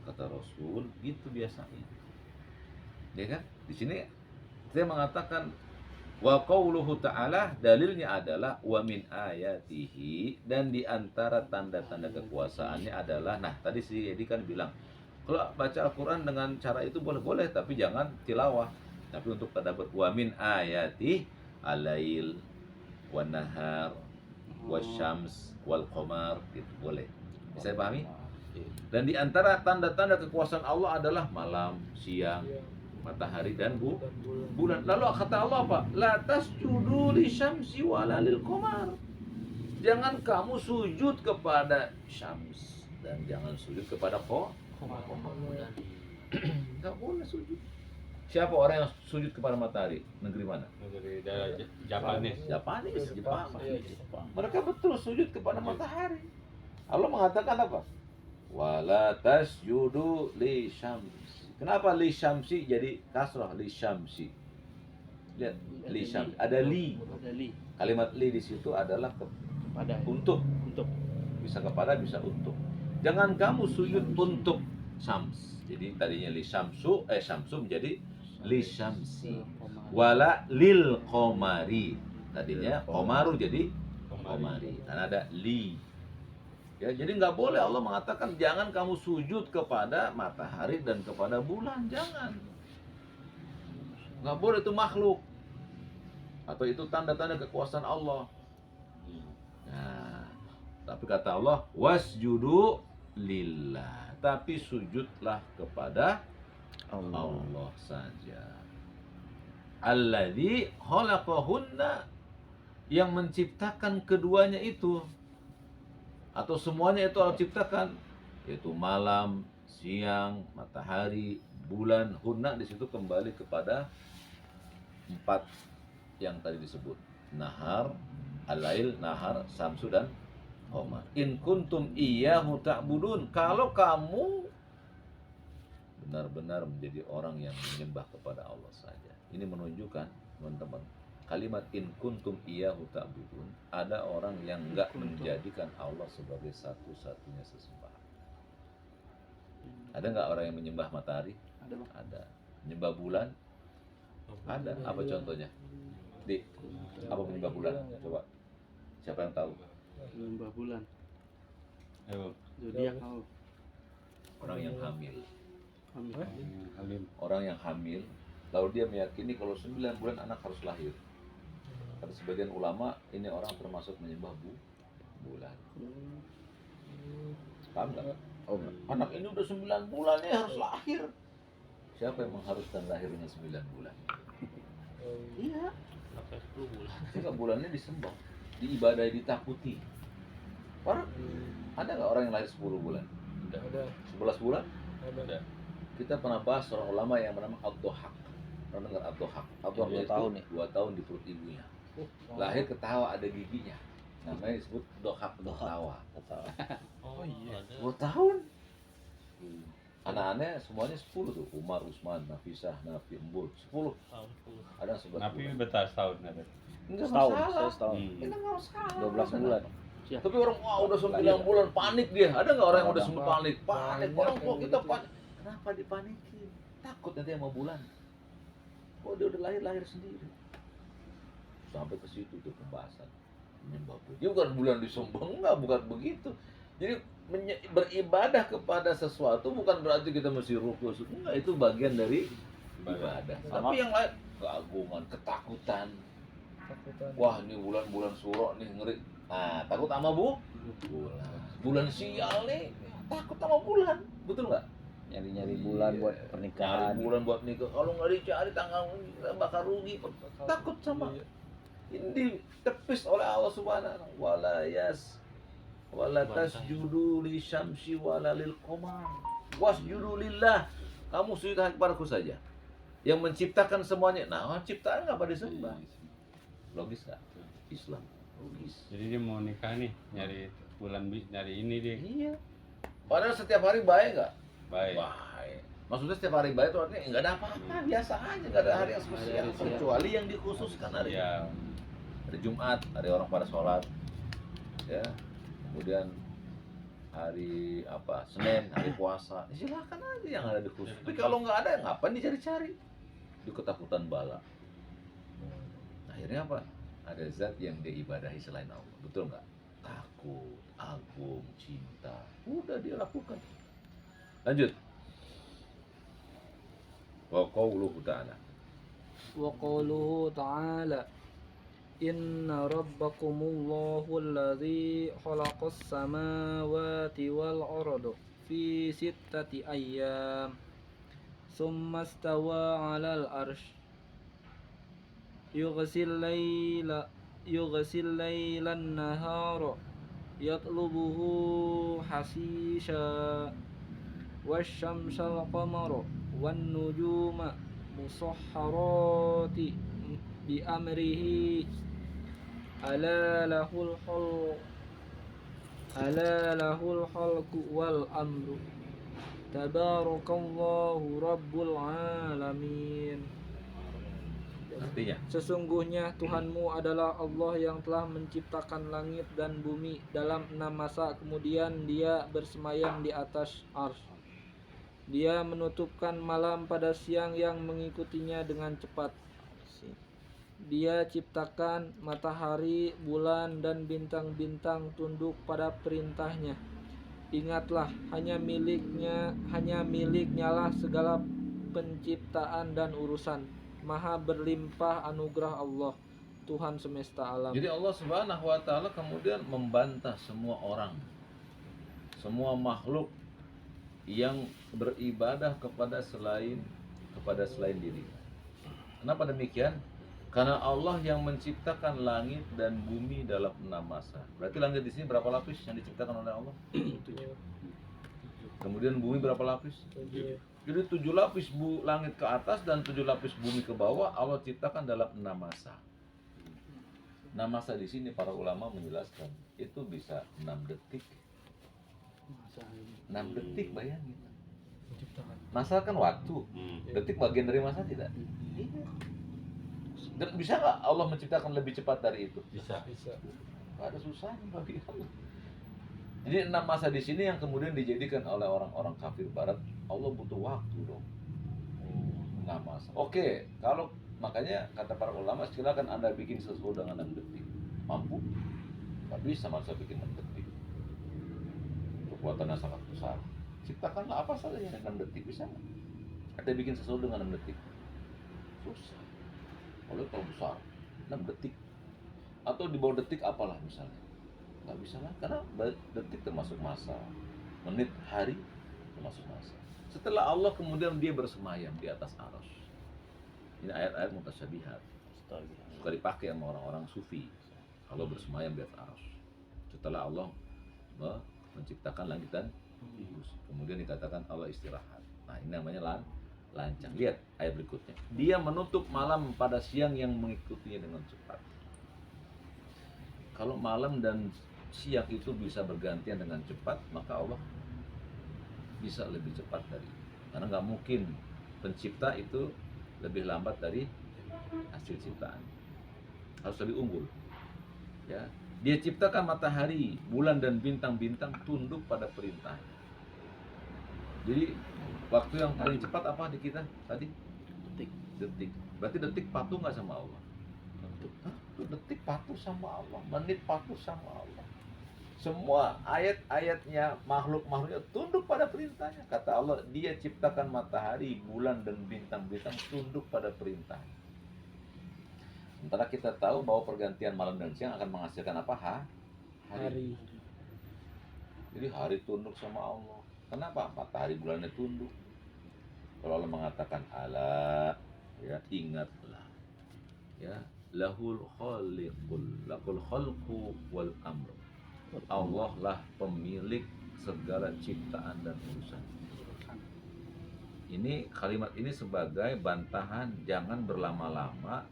kata Rasul, gitu biasanya. Ya kan? Di sini saya mengatakan wa qauluhu ta'ala, dalilnya adalah wa min ayatihi, dan di antara tanda-tanda kekuasaannya adalah, nah tadi si Edi kan bilang kalau baca Al-Quran dengan cara itu boleh, tapi jangan tilawah, tapi untuk tadabbur. Wa min ayati alail wan nahar wasyams wal qamar, gitu boleh. Bisa dipahami? Dan di antara tanda-tanda kekuasaan Allah adalah malam, siang, matahari dan bulan. Lalu kata Allah apa? La tasjudu lisyamsi wala lil qamar. Jangan kamu sujud kepada syams dan jangan sujud kepada qamar. Enggak boleh sujud. Siapa orang yang sujud kepada matahari? Negeri mana? Dari Japanis. Jepang. Mereka betul sujud kepada matahari. Allah mengatakan apa? Wala tasjudu lisyamsi. Kenapa li syamsi jadi kasrah li syamsi? Lihat, li syams. Ada li. Ada li Kalimat li di situ adalah pada untuk. Bisa kepada, bisa untuk. Jangan kamu sujud untuk syams. Jadi tadinya li syamsu, syamsu menjadi li syamsi. Wala lil qamari. Tadinya qamaru jadi qamari. Karena ada li. Ya, jadi nggak boleh Allah mengatakan jangan kamu sujud kepada matahari dan kepada bulan, jangan. Nggak boleh, itu makhluk. Atau itu tanda-tanda kekuasaan Allah. Nah, tapi kata Allah, wasjudu lillah. Tapi sujudlah kepada Allah saja. Alladzi khalaqahunna, yang menciptakan keduanya itu. Atau semuanya itu Allah ciptakan, yaitu malam, siang, matahari, bulan. Hunna di situ kembali kepada 4 yang tadi disebut. Nahar, al-lail, nahar, samsu dan qamar. In kuntum iyyahu ta'budun, kalau kamu benar-benar menjadi orang yang menyembah kepada Allah saja. Ini menunjukkan, teman-teman, kalimat in kuntum iyyahu ta'budun, ada orang yang enggak menjadikan Allah sebagai satu-satunya sesembahan. Ada enggak orang yang menyembah matahari? ada Bang. Ada. Menyembah bulan? Ada. Apa contohnya? Di apa penyembah bulan? Coba. Siapa yang tahu? Lembah bulan Ayo, zodiak tahu Orang yang hamil. Amin. Orang yang hamil, lalu dia meyakini kalau 9 bulan anak harus lahir. Kata sebagian ulama, ini orang termasuk menyembah bulan. Paham nggak? Anak ini udah 9 bulan ya harus lahir. Siapa yang mengharuskan lahirnya 9 bulan? Iya. Sehingga bulannya disembah, diibadahi, ditakuti. Ada nggak orang yang lahir 10 bulan? Ada. 11 bulan? Ada. Kita pernah bahas seorang ulama yang bernama Ad-Dhahhak. Pernah dengar Ad-Dhahhak? Ad-Dhahhak 2 tahun ya? 2 tahun di perut ibunya. Lahir ketawa, ada giginya. Namanya disebut Dhahhak, ketawa. Oh iya. 2 tahun. Anak-anaknya semuanya 10 tuh. Umar, Usman, Nafisah, Nafi, Embul. 10. Ada 11 Nabi bulan. betas tahun ada. Enggak Setahun, masalah. saya setahun. Kita nggak masalah. 12 bulan. Tapi orang, wah udah 9 bulan panik dia. Ada nggak orang yang udah 9 panik? Panik. Orang kok kita panik. Kenapa dipanikin? Takut nanti sama bulan. Oh dia udah lahir sendiri. Sampai ke situ tuh pembahasan menyembah bulan. Dia bukan bulan disembah, enggak, bukan begitu. Jadi beribadah kepada sesuatu bukan berarti kita mesti rukuk. Enggak, itu bagian dari ibadah. Tapi yang lain keagungan, ketakutan. Wah ini bulan-bulan suro nih ngeri. Nah takut sama bulan. Bulan sial nih, takut sama bulan. Betul nggak? Nyari-nyari bulan buat Cari pernikahan. bulan buat nikah. Kalau nggak dicari tanggal ini kita bakal rugi. Takut sama. Ini ditepis oleh Allah Subhanahu wala tasjudu li syamsi wala lil qamar. Wasjudu lillah. Kamu sujud hanya kepadaku saja. Yang menciptakan semuanya. Nah, ciptaan nggak pada disembah. Logis nggak? Islam logis. Jadi dia mau nikah nih, nyari bulan nyari ini dia. Iya. Padahal setiap hari baik nggak? Baik. Baik. Maksudnya setiap hari baik itu artinya nggak ada apa-apa, biasa aja, nggak ada hari yang spesial kecuali yang dikhususkan hari. Ya, Hari Jumat, hari orang pada sholat, ya. Kemudian hari apa? Senin, hari puasa. Ya, silakan aja yang ada dikhusus. Tapi kalau nggak ada, ngapain dicari-cari? Itu ketakutan bala. Akhirnya apa? Ada zat yang diibadahi selain Allah. Betul nggak? Takut, agung, cinta. Udah dia lakukan. Lanjut. Wa qauluhu ta'ala. Wa qauluhu ta'ala Inna rabbakumullahu alladhi khalaqas samawati wal arda fi sittati ayyam summa istawa 'alal arsh yughsil laylan nahara yatlubuhu hasisha wasyamsal qamara wan nujuma musahharati bi amrihi ala lahul khalqu wal amru tabarakallahu rabbul alamin. Artinya Sesungguhnya Tuhanmu adalah Allah yang telah menciptakan langit dan bumi dalam 6 masa, kemudian Dia bersemayam di atas arsy. Dia menutupkan malam pada siang yang mengikutinya dengan cepat. Dia ciptakan matahari, bulan, dan bintang-bintang tunduk pada perintahnya. Ingatlah, hanya miliknya lah segala penciptaan dan urusan. Maha berlimpah anugerah Allah, Tuhan semesta alam. jadi Allah Subhanahu wa taala kemudian membantah semua orang, semua makhluk yang beribadah kepada selain dirinya. Kenapa demikian? Karena Allah yang menciptakan langit dan bumi dalam 6 masa. Berarti langit di sini berapa lapis yang diciptakan oleh Allah? Kemudian bumi berapa lapis? Jadi 7 lapis langit ke atas dan 7 lapis bumi ke bawah Allah ciptakan dalam 6 masa. 6 masa di sini para ulama menjelaskan itu bisa 6 detik. 6 detik bayangin. Masa kan waktu. Detik bagian dari masa tidak? Iya. Dan bisa nggak Allah menciptakan lebih cepat dari itu? Bisa. Nggak ada susahnya bagi Allah. Jadi 6 masa di sini yang kemudian dijadikan oleh orang-orang kafir barat, Allah butuh waktu dong. 6 masa. Oke, kalau makanya kata para ulama silakan Anda bikin sesuatu dengan 6 detik. Mampu? Nggak bisa masa bikin 6 detik. Kekuatannya sangat besar. Ciptakanlah apa saja yang 6 detik, bisa nggak? Anda bikin sesuatu dengan 6 detik. Susah. Kalau terlalu besar, 6 detik. Atau di bawah detik apalah misalnya. Nggak bisa lah, karena detik termasuk masa, menit, hari termasuk masa. Setelah Allah kemudian dia bersemayam di atas arsy. Ini ayat-ayat mutasyabihat, suka dipakai sama orang-orang sufi. Allah bersemayam di atas arsy. Setelah Allah menciptakan langit dan bumi, kemudian dikatakan Allah istirahat. Nah ini namanya lancang. Lihat ayat berikutnya. Dia menutup malam pada siang yang mengikutinya dengan cepat. Kalau malam dan siang itu bisa bergantian dengan cepat, maka Allah bisa lebih cepat dari itu. Karena nggak mungkin pencipta itu lebih lambat dari hasil ciptaan. Harus lebih unggul. Ya, dia ciptakan matahari, bulan dan bintang-bintang tunduk pada perintahnya. Jadi waktu yang paling cepat apa di kita tadi? Detik. Berarti detik patuh nggak sama Allah? Hah? Detik patuh sama Allah, menit patuh sama Allah. Semua ayat-ayatnya, makhluk-makhluknya tunduk pada perintahnya. Kata Allah, dia ciptakan matahari, bulan, dan bintang-bintang tunduk pada perintahnya. Sementara kita tahu bahwa pergantian malam dan siang akan menghasilkan apa? Hari. Jadi hari tunduk sama Allah. Kenapa? Matahari bulannya tunduk. Kalau Allah mengatakan ala, ya ingatlah. Ya, lahul khalqu wal amr. Allah lah pemilik segala ciptaan dan urusan. Ini kalimat ini sebagai bantahan jangan berlama-lama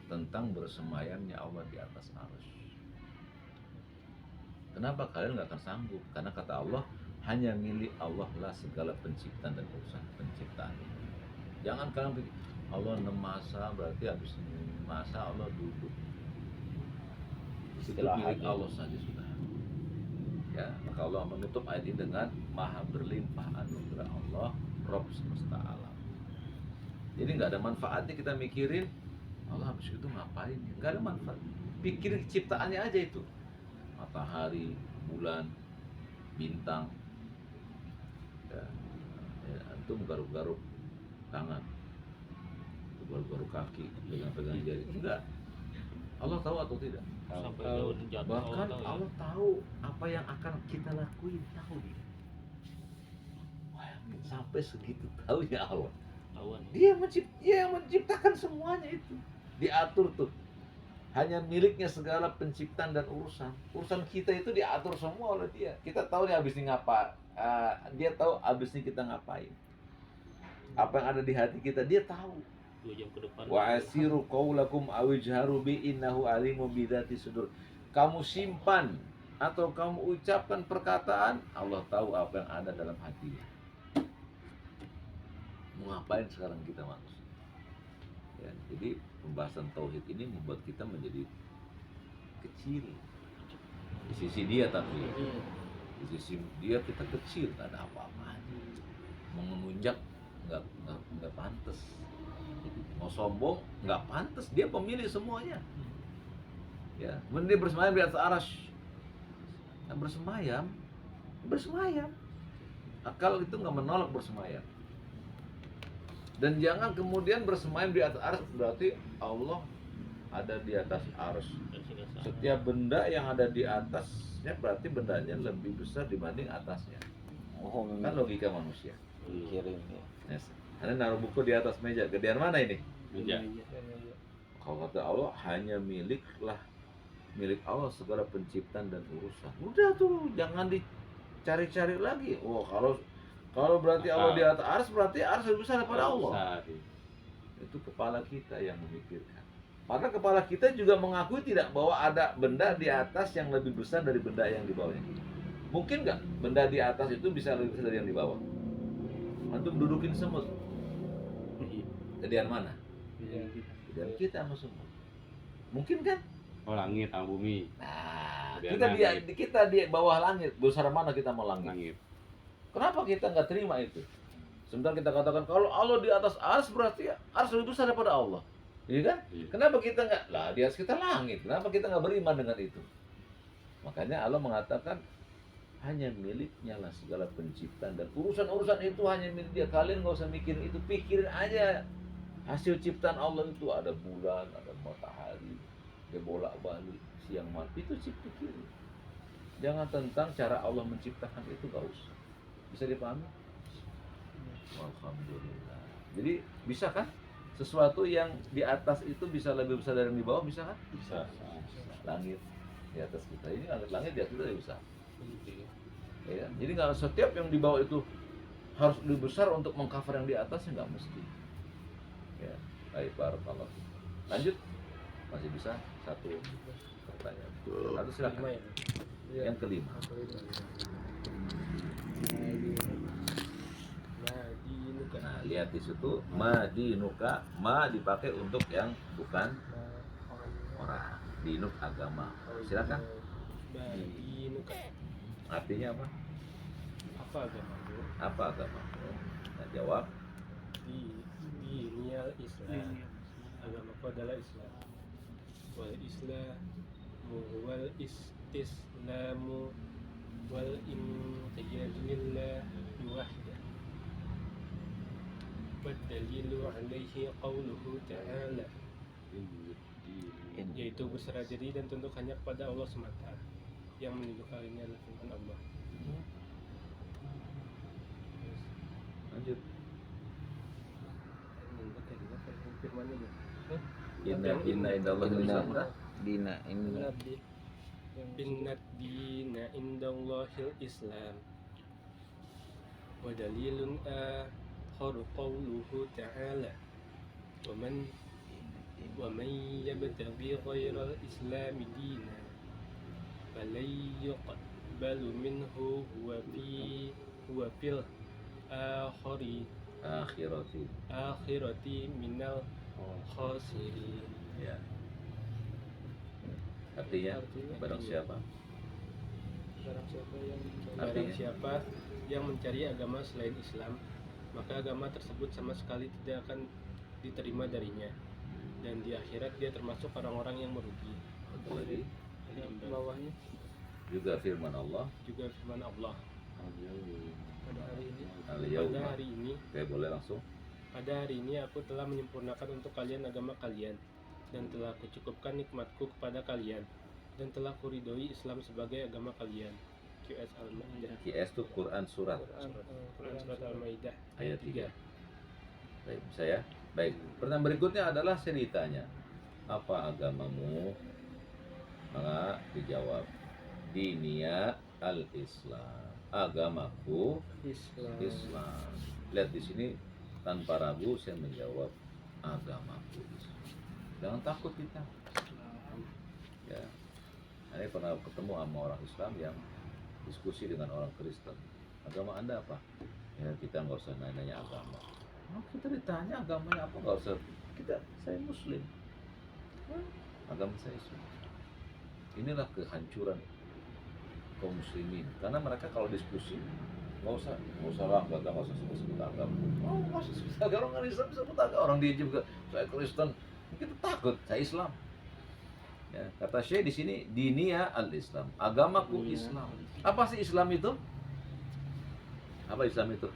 tentang bersemayamnya Allah di atas arsy. Kenapa kalian nggak akan sanggup? Karena kata Allah, hanya milik Allah lah segala penciptaan dan urusan penciptaan. Jangan kalian pikir Allah 6 masa berarti habis 6 masa Allah duduk. Itu milik Allah saja sudah. Ya, maka Allah menutup ayat ini dengan maha berlimpah anugerah Allah, Rabb semesta alam. Jadi nggak ada manfaatnya kita mikirin Allah habis itu ngapain? Nggak ada manfaat. Pikirin ciptaannya aja itu. Matahari, bulan, bintang. Ya, antum garuk-garuk tangan, garuk-garuk kaki, pegang-pegang jari. Enggak. Allah tahu atau tidak? Sampai daun jatuh Bahkan tahu ya. Allah tahu apa yang akan kita lakuin, tahu dia. Sampai segitu tahu ya Allah. Tahuan. Dia yang menciptakan semuanya itu. Diatur tuh. Hanya miliknya segala penciptaan dan urusan. Urusan kita itu diatur semua oleh dia. Kita tahu nih habis ini ngapa. Dia tahu habis ini kita ngapain. Apa yang ada di hati kita dia tahu. 2 jam ke depan. Wa asiru qaulakum awijharu bi innahu alimu bidzati sudur. Kamu simpan atau kamu ucapkan perkataan, Allah tahu apa yang ada dalam hatinya. Mau ngapain sekarang kita manusia? Ya, Jadi pembahasan tauhid ini membuat kita menjadi kecil di sisi dia, tapi di sisi dia kita kecil, nggak ada apa-apanya. Mau menunjak nggak pantas, mau sombong nggak pantas, dia pemilik semuanya. Ya, kemudian dia bersemayam di atas arasy. Nah, bersemayam. Akal itu nggak menolak bersemayam. Dan jangan kemudian bersemayam di atas arasy berarti Allah ada di atas arasy. Setiap benda yang ada di atasnya berarti bendanya lebih besar dibanding atasnya. Oh, Kan logika manusia. mikirin ya. Yes. Anda naruh buku di atas meja, gedean mana ini? Meja. Kalau kata Allah, hanya milik Allah segala penciptaan dan urusan. Udah tuh, jangan dicari-cari lagi. Oh, kalau berarti Allah di atas ars, berarti ars lebih besar daripada Allah. Itu kepala kita yang memikirkan. Maka kepala kita juga mengakui tidak bahwa ada benda di atas yang lebih besar dari benda yang di bawahnya. Mungkin nggak benda di atas itu bisa lebih besar dari yang di bawah? Antum dudukin semut. Gedean mana? Gedean kita sama semut. Mungkin kan? Oh, langit sama bumi. Nah, Gedean kita di bawah langit. Besar mana kita mau langit? Langit. Kenapa kita nggak terima itu? Sementara kita katakan kalau Allah di atas ars berarti ars lebih besar daripada Allah. Iya kan? Iya. Kenapa kita nggak? Lah di atas kita langit. Kenapa kita nggak beriman dengan itu? Makanya Allah mengatakan hanya miliknya lah segala penciptaan dan urusan-urusan itu hanya milik dia. Kalian nggak usah mikirin itu, pikirin aja hasil ciptaan Allah itu, ada bulan, ada matahari, dia bolak-balik siang malam, itu pikirin. Jangan tentang cara Allah menciptakan itu, nggak usah. Bisa dipahami? Alhamdulillah. Jadi bisa kan? Sesuatu yang di atas itu bisa lebih besar dari yang di bawah, bisa kan? Bisa. Langit di atas kita ini, langit di atas kita lebih besar. Ya, jadi nggak setiap yang di bawah itu harus lebih besar untuk mengcover yang di atasnya, nggak mesti. Ya, baik, barakallah. Lanjut, masih bisa satu pertanyaan. Atau silakan. Yang kelima. Nah, lihat di situ madinuka, ma dipakai untuk yang bukan orang. Dinuk agama. Silakan. Artinya apa? Apa agama? Apa agama? Nah, jawab. Diniyal Islam. Agamaku adalah Islam. Wal Islamu wal istislamu wal inqiyadu lillah wahdah. Wadalilu alaihi qawluhu ta'ala, yaitu berserah diri dan tunduk hanya kepada Allah semata. Yang menunjukkan ini adalah firman Allah. Lanjut. Firmannya bu. Inna indallahi Islam. Dina ini Innad dina indallahil Islam. Wa dalilun akhar qawluhu ta'ala. Wa man yabtaghi ghayral islami dina falan yuqbalu minhu huwa fil akhirati minal khasirin. Ya. Artinya barang siapa? Barang siapa yang mencari agama selain Islam, maka agama tersebut sama sekali tidak akan diterima darinya, dan di akhirat dia termasuk orang-orang yang merugi. Jadi Bawahnya juga firman Allah. juga firman Allah. Pada Al-yawma. hari ini Oke, boleh langsung. Pada hari ini aku telah menyempurnakan untuk kalian agama kalian, dan telah kucukupkan nikmatku kepada kalian, dan telah kuridhoi Islam sebagai agama kalian. QS Al-Maidah. QS itu Quran surat Quran surat Al-Maidah ayat 3. Baik, saya. Baik. Pertanyaan berikutnya adalah ceritanya. Apa agamamu? Maka dijawab, Dinia al-Islam. Agamaku Islam. Lihat di sini tanpa ragu saya menjawab agamaku Islam. Jangan takut kita. Ya. Saya pernah ketemu sama orang Islam yang diskusi dengan orang Kristen. Agama Anda apa? Ya kita nggak usah nanya agama. Oh, kita ditanya agamanya apa, nggak usah saya Muslim. Agama saya Islam. Inilah kehancuran kaum muslimin. Karena mereka kalau diskusi nggak usah lah, nggak usah sebut agama. Oh, nggak usah sebut agama, orang Islam sebut agama. Orang dia juga saya Kristen, kita takut, saya Islam. Ya, kata Syekh di sini, dinia al-Islam, agamaku Islam. Apa sih Islam itu? Apa Islam itu?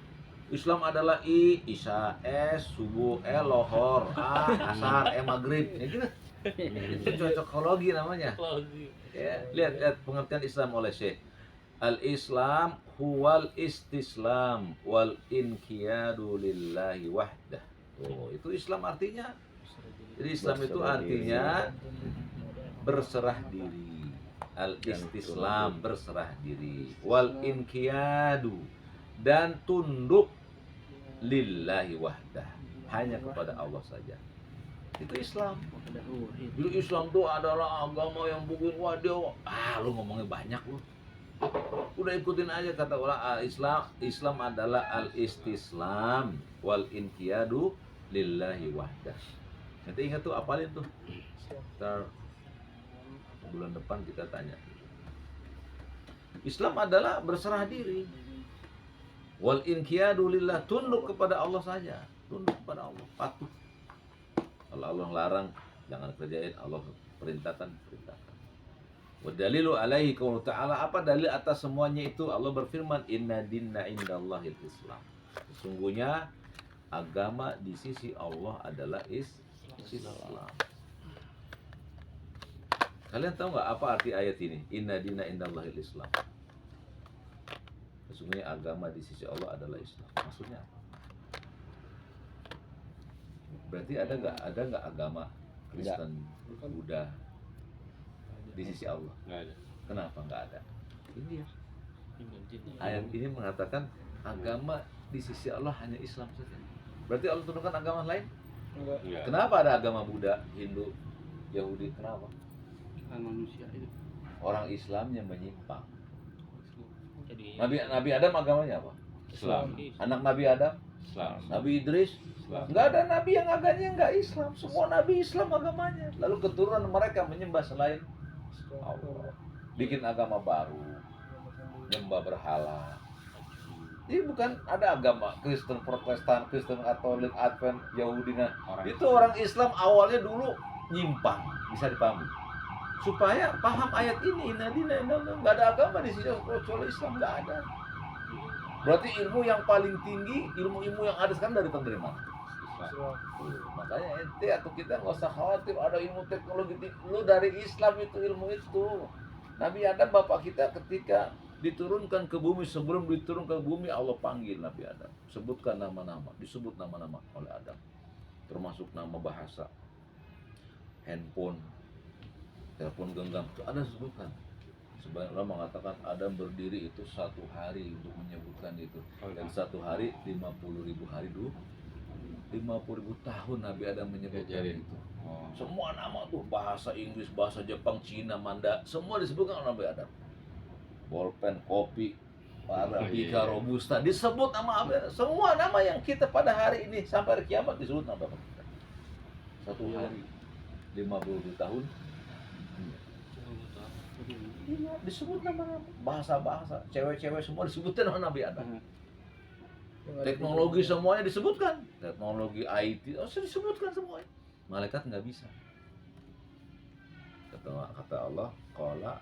Islam adalah isya, subuh, lohor, asar, maghrib. Ya gitu. Itu cocokologi namanya. Ya, lihat pengertian Islam oleh Syekh. Al-Islam huwal istislam wal inqiyadu lillahi wahdah. Oh, itu Islam artinya. Jadi Islam itu artinya berserah diri. Al-istislam, berserah diri. Wal inqiyadu, dan tunduk lillahi wahdah, hanya kepada Allah saja. Itu Islam. Dulu Islam itu adalah agama yang bikin waduh. Lu ngomongnya banyak lu. Udah ikutin aja kata orang Islam adalah al-istislam wal inqiyadu lillahi wahdah. Nanti ingat tuh, apalin tuh. Ntar bulan depan kita tanya. Islam adalah berserah diri. Wal inqiyadu lillah, tunduk kepada Allah saja. Tunduk kepada Allah, patuh. Kalau Allah larang, jangan kerjain. Allah perintahkan. Wa dalilu alaihi qaulu ta'ala, apa dalil atas semuanya itu? Allah berfirman, inna dinna indallahil Islam. Sesungguhnya agama di sisi Allah adalah Islam. Kalian tahu nggak apa arti ayat ini? Inna dinna indallahil Islam. Sesungguhnya agama di sisi Allah adalah Islam. Maksudnya apa? Berarti ada nggak agama Kristen, Buddha di sisi Allah? Nggak ada. Kenapa nggak ada? Ini dia. Ayat ini mengatakan agama di sisi Allah hanya Islam saja. Berarti Allah turunkan agama lain? Nggak. Kenapa ada agama Buddha, Hindu, Yahudi? Kenapa? Manusia itu. Orang Islamnya menyimpang. Jadi Nabi Adam agamanya apa? Islam. Anak Nabi Adam? Islam. Nabi Idris? Islam. Nggak ada nabi yang agamanya nggak Islam. Semua nabi Islam agamanya. Lalu keturunan mereka menyembah selain Allah. Bikin agama baru. Nyembah berhala. Ini bukan ada agama Kristen Protestan, Kristen Katolik, Advent, Yahudi. Itu orang Islam awalnya dulu nyimpang. Bisa dipahami. Supaya paham ayat ini, nggak ada agama di sisi kecuali Islam, nggak ada. Berarti ilmu yang paling tinggi, ilmu yang ada sekarang dari mana? Islam. Makanya ente atau kita nggak usah khawatir ada ilmu teknologi. Lu dari Islam itu ilmu itu. Nabi Adam bapak kita ketika diturunkan ke bumi, sebelum diturunkan ke bumi Allah panggil Nabi Adam. Sebutkan nama-nama, disebut nama-nama oleh Adam. Termasuk nama bahasa, handphone, telepon genggam itu ada sebutkan. Sebagian orang mengatakan Adam berdiri itu 1 hari untuk menyebutkan itu. Dan 1 hari 50.000 hari dulu. 50.000 tahun Nabi Adam menyebutkan itu. Semua nama tuh, bahasa Inggris, bahasa Jepang, Cina, Manda, semua disebutkan oleh Nabi Adam. Bolpen, kopi, Arabica, Robusta, disebut nama Nabi Adam. Semua nama yang kita pada hari ini sampai hari kiamat disebut nama Bapak kita. 1 hari 50.000 tahun. Iya, disebut nama-nama, bahasa-bahasa, cewek-cewek semua disebutkan nama Nabi Adam. Teknologi semuanya disebutkan, teknologi IT, disebutkan semuanya. Malaikat nggak bisa. Kata Allah, qala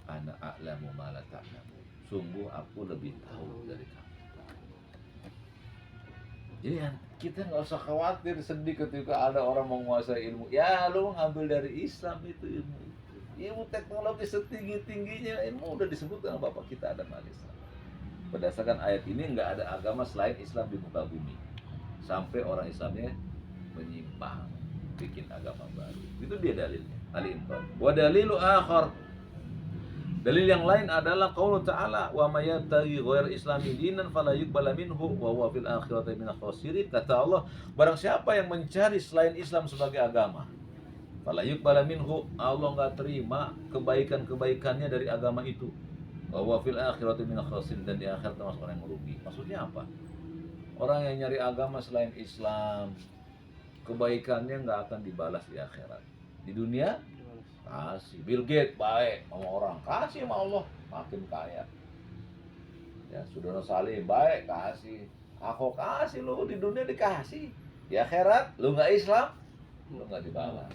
ana a'lamu ma la ta'lamun. Sungguh aku lebih tahu dari kamu. Jadi kita nggak usah khawatir, sedih ketika ada orang mau menguasai ilmu. Ya lu ngambil dari Islam itu ilmu. Ilmu teknologi setinggi-tingginya ilmu udah disebutkan sama Bapak kita Adam alaihissalam. Berdasarkan ayat ini nggak ada agama selain Islam di muka bumi. Sampai orang Islamnya menyimpang, bikin agama baru. Itu dia dalilnya. Ali Imran. Wa dalilu akhar. Dalil yang lain adalah qaulu ta'ala wa may yabtaghi ghairal islami dinan fala yuqbala minhu wa huwa fil akhirati minal khasirin. Kata Allah, barang siapa yang mencari selain Islam sebagai agama, fala yuqbala minhu, Allah enggak terima kebaikan-kebaikannya dari agama itu. Wa huwa fil akhirati minal khasirin, dan di akhirat termasuk orang yang merugi. Maksudnya apa? Orang yang nyari agama selain Islam, kebaikannya nggak akan dibalas di akhirat. Di dunia Dibalas. kasih. Bill Gates baik sama orang, kasih sama Allah makin kaya. Ya Sudono Salim baik, kasih. Aku kasih, lu di dunia dikasih, di akhirat lu nggak Islam, lu nggak dibalas.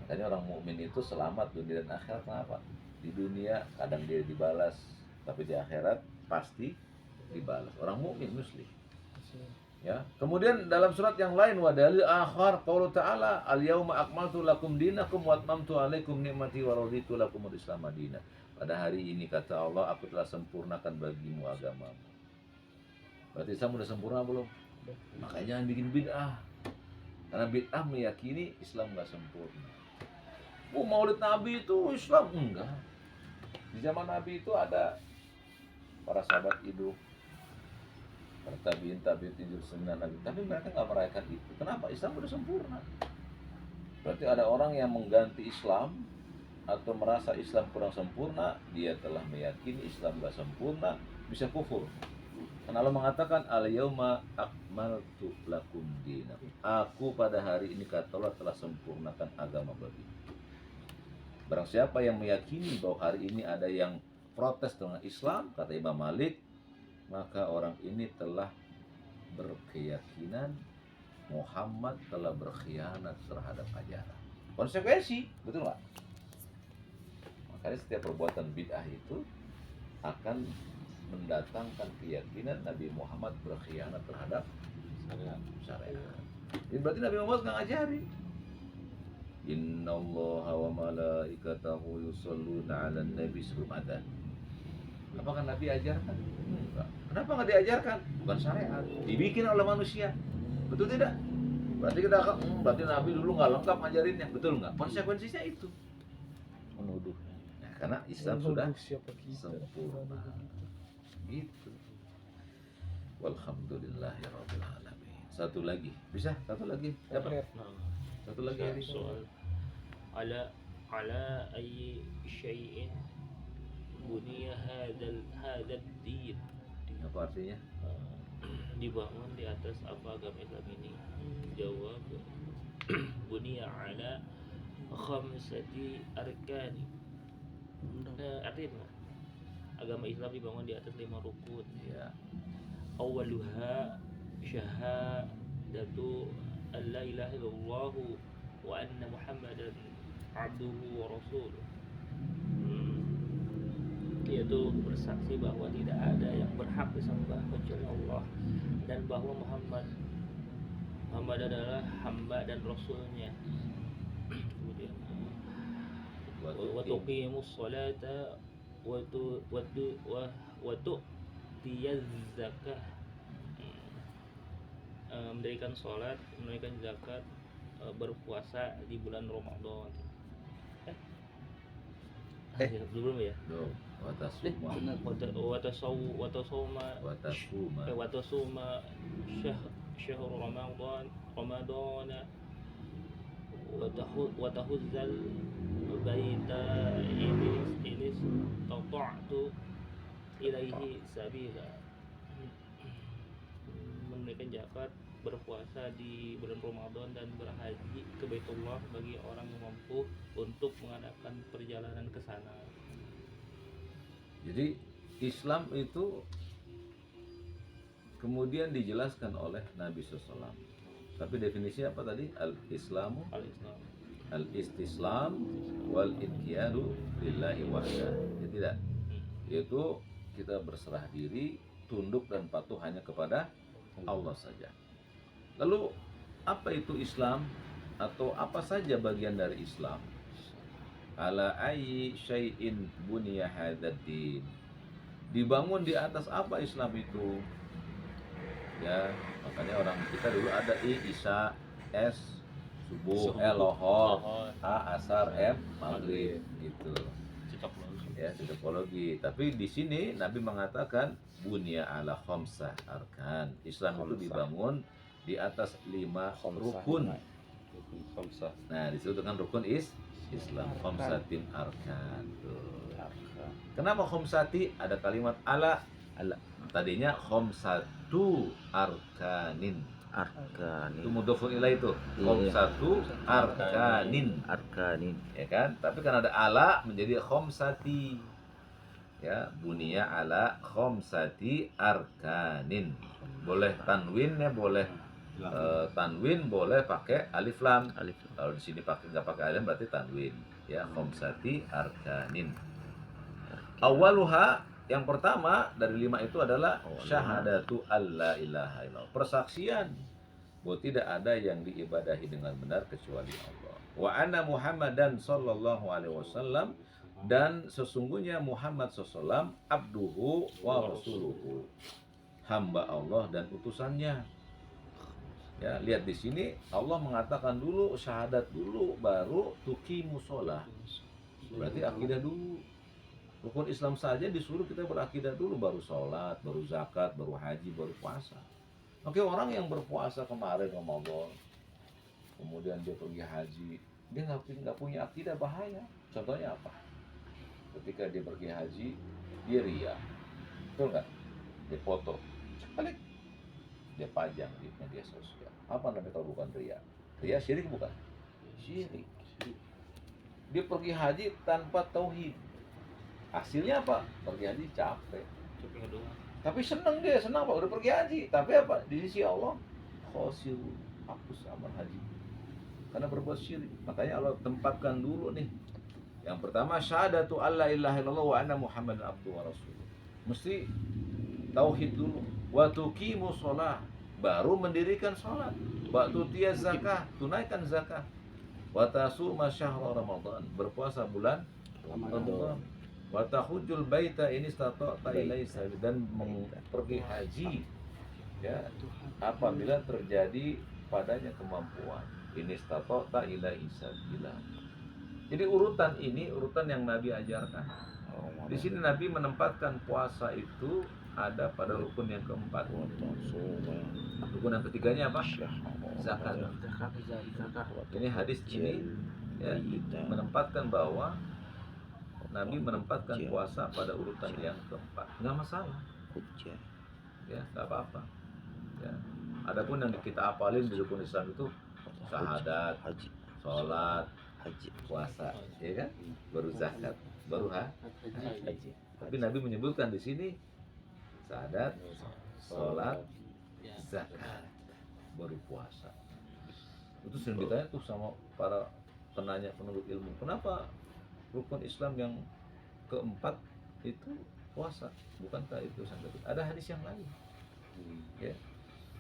Makanya orang mukmin itu selamat dunia dan akhirat. Kenapa? Di dunia kadang dia dibalas, tapi di akhirat pasti dibalas. Orang mukmin muslim. Ya. Kemudian dalam surat yang lain, wa dalil akhar qaulu ta'ala al-yauma akmaltu lakum dinakum wa atmamtu 'alaikum ni'mati wa raditu lakumul Islam madina. Pada hari ini kata Allah, aku telah sempurnakan bagimu agamamu. Berarti Islam udah sempurna belum? Makanya jangan bikin bid'ah. Karena bid'ah meyakini Islam nggak sempurna. Maulid Nabi itu Islam enggak. Di zaman Nabi itu ada para sahabat hidup, para tabiin hidup sembilan Nabi, tapi mereka nggak merayakan itu. Kenapa? Islam udah sempurna. Berarti ada orang yang mengganti Islam atau merasa Islam kurang sempurna, dia telah meyakini Islam nggak sempurna, bisa kufur. Karena Allah mengatakan al-yauma akmaltu lakum dinakum. Aku pada hari ini kata Allah telah sempurnakan agama bagimu. Barang siapa yang meyakini bahwa hari ini ada yang protes dengan Islam, kata Imam Malik, maka orang ini telah berkeyakinan Muhammad telah berkhianat terhadap ajaran. Konsekuensi, betul nggak? Makanya setiap perbuatan bid'ah itu akan mendatangkan keyakinan Nabi Muhammad berkhianat terhadap syariat. Ini berarti Nabi Muhammad nggak ngajarin. Innallaha wa malaikatahu yusholluna 'alan nabi sebelum adzan. Apakah Nabi ajarkan? Enggak. Kenapa nggak diajarkan? Bukan syariat, dibikin oleh manusia. Betul tidak? Berarti kita berarti Nabi dulu nggak lengkap ngajarinnya, betul nggak? Konsekuensinya itu menuduh. Nah, karena Islam sudah sempurna. Gitu. Walhamdulillahirabbil alamin. Satu lagi, bisa? Satu lagi. Dapat? Satu lagi. soal ala ayyi syai'in buniya hadzal din. Apa artinya? Dibangun di atas apa agama Islam ini? Jawab buniya ala khamsati arkani. Artinya agama Islam dibangun di atas 5 rukun. Ya. Awaluha syahadatu an la ilaha illallah wa anna Muhammadan abduhu wa rasuluh. Yaitu bersaksi bahwa tidak ada yang berhak disembah kecuali Allah dan bahwa Muhammad adalah hamba dan rasulnya. Kemudian wa tuqimus salata wa tu'tiyaz zakah, mendirikan sholat, menunaikan zakat, berpuasa di bulan Ramadan. Belum ya? Belum. Watasuma. Watasuma syahr Ramadan watahuzzal baita ini tata'tu ilaihi sabila, menunaikan zakat, berpuasa di bulan Ramadan dan berhaji ke Baitullah bagi orang yang mampu untuk mengadakan perjalanan ke sana. Jadi Islam itu kemudian dijelaskan oleh Nabi SAW. Tapi definisinya apa tadi? Al-Islamu Al-Islam, al-istislam wal inqiyadu lillahi wahdah. Ya tidak. Yaitu kita berserah diri, tunduk dan patuh hanya kepada Allah saja. Lalu apa itu Islam atau apa saja bagian dari Islam? Ala ayyi syai'in buniya hadzal din. Dibangun di atas apa Islam itu? Ya, makanya orang kita dulu ada Isya, S, subuh, lohor, A, asar, M, maghrib gitu. Ya, psikologi. Tapi di sini Nabi mengatakan bunya ala khamsah arkan. Islam itu dibangun di atas 5 rukun. Nah, disebut dengan rukun Islam, khamsatin arkan. Kenapa khamsati? Ada kalimat ala. Tadinya khamsatu arkanin. Arkanin. Itu mudhofun ilaih itu. Iya. Khamsatu arkanin. Arkanin. Ya kan? Tapi kan ada ala menjadi khamsati. Ya, bunia ala khamsati arkanin. Boleh tanwin ya, boleh tanwin, boleh pakai alif lam. Alif. Kalau di sini nggak pakai alif berarti tanwin. Ya, khamsati arkanin. Awaluha, yang pertama dari 5 itu adalah syahadatu alla ilaha illallah, persaksian bahwa tidak ada yang diibadahi dengan benar kecuali Allah. Wa anna Muhammadan sallallahu alaihi wasallam, dan sesungguhnya Muhammad SAW abduhu wa rasuluhu, hamba Allah dan utusannya. Ya, lihat di sini Allah mengatakan dulu syahadat dulu, baru tuqimus shalah. Berarti akidah dulu. Rukun Islam saja disuruh kita berakidah dulu, baru sholat, baru zakat, baru haji, baru puasa. Oke, orang yang berpuasa kemarin Ramadan, kemudian dia pergi haji, dia nggak punya akidah, bahaya. Contohnya apa? Ketika dia pergi haji, dia ria, betul nggak? Dia foto, balik, dia pajang di media sosial. Apa namanya kalau bukan ria? Ria syirik bukan? Syirik. Dia pergi haji tanpa tauhid. Hasilnya apa? Pergi haji capek. Tapi senang dia, senang Pak, udah pergi haji. Tapi apa? Di sisi Allah, khosir, hapus amal haji. Karena berbuat syirik. Makanya Allah tempatkan dulu nih. Yang pertama, syahadatu alla ilaha illallah wa anna Muhammadan abduhu wa rasuluh. Mesti tauhid dulu. Wa tuqimus shalah, baru mendirikan salat. Wa tutiyaz zakah, tunaikan zakah. Wa tasuma syahra Ramadan, berpuasa bulan Ramadan. Wa tahujjul baita in istata'ta ilaihi sabila, dan pergi haji ya apabila terjadi padanya kemampuan. In istata'ta ilaihi sabila. Jadi urutan ini urutan yang Nabi ajarkan. Di sini Nabi menempatkan puasa itu ada pada rukun yang keempat. Rukun yang ketiganya apa? Zakat. Ini hadis ini ya, menempatkan bahwa Nabi menempatkan puasa pada urutan yang keempat. Nggak masalah. Ya, nggak apa-apa. Ya. Adapun yang kita apalin di rukun Islam itu syahadat, sholat, haji, puasa, ya kan? Baru zakat, baru haji. Tapi Nabi menyebutkan di sini syahadat, sholat, zakat, baru puasa. Itu sering ditanya tuh sama para penanya penuntut ilmu, kenapa rukun Islam yang keempat itu puasa, bukankah itu sangat? Ada hadis yang lain. Ya.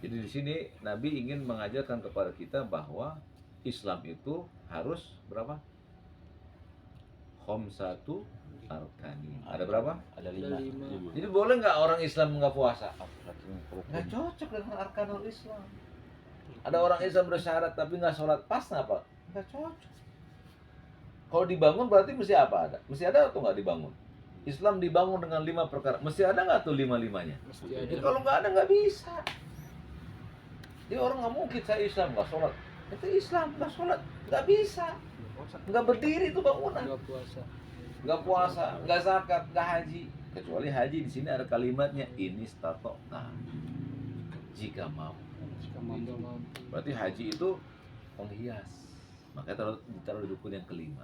Jadi di sini Nabi ingin mengajarkan kepada kita bahwa Islam itu harus berapa? Khamsatu arkanin. Ada berapa? Ada 5. Jadi boleh nggak orang Islam nggak puasa? Nggak cocok dengan arkanul Islam. Ada orang Islam bersyarat tapi nggak sholat, pas apa? Nggak cocok. Kalau dibangun berarti mesti apa ada? Mesti ada atau nggak dibangun? Islam dibangun dengan 5 perkara. Mesti ada nggak tuh 5-5-nya? Jadi kalau nggak ada nggak bisa. Jadi orang nggak mungkin saya Islam nggak sholat. Itu Islam nggak sholat nggak bisa. Nggak berdiri itu bangunan. Nggak puasa, nggak zakat, nggak haji. Kecuali haji di sini ada kalimatnya ini statokta. Jika mampu. Berarti haji itu penghias. Makanya ditaruh di rukun yang kelima.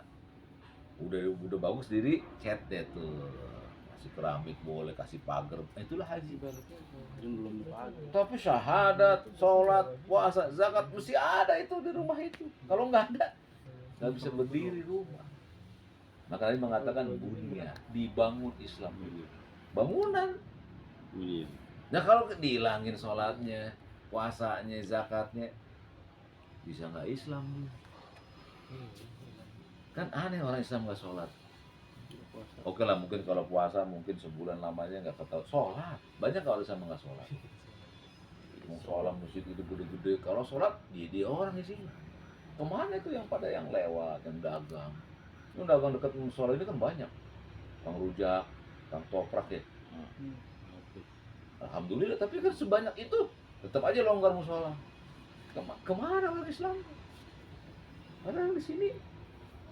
Udah bagus diri, cat deh tuh. Kasih keramik boleh, kasih pagar. Itulah haji. Tapi syahadat, sholat, puasa, zakat mesti ada itu di rumah itu. Kalau nggak ada, nggak bisa berdiri rumah. Makanya mengatakan dunia dibangun Islam dulu. Bangunan. Nah kalau dihilangin sholatnya, puasanya, zakatnya, bisa nggak Islam dulu? Kan aneh orang Islam nggak sholat. Oke lah, mungkin kalau puasa mungkin sebulan lamanya nggak ketahui sholat. Banyak kalau Islam nggak sholat. Mau sholat musik itu gede-gede. Kalau sholat jadi orang di sini. Kemana itu yang pada yang lewat, yang dagang? Yang dagang dekat musola ini kan banyak. Kang rujak, kang toprak ya. Alhamdulillah, tapi kan sebanyak itu tetap aja longgar musola. Kemana orang Islam? Padahal di sini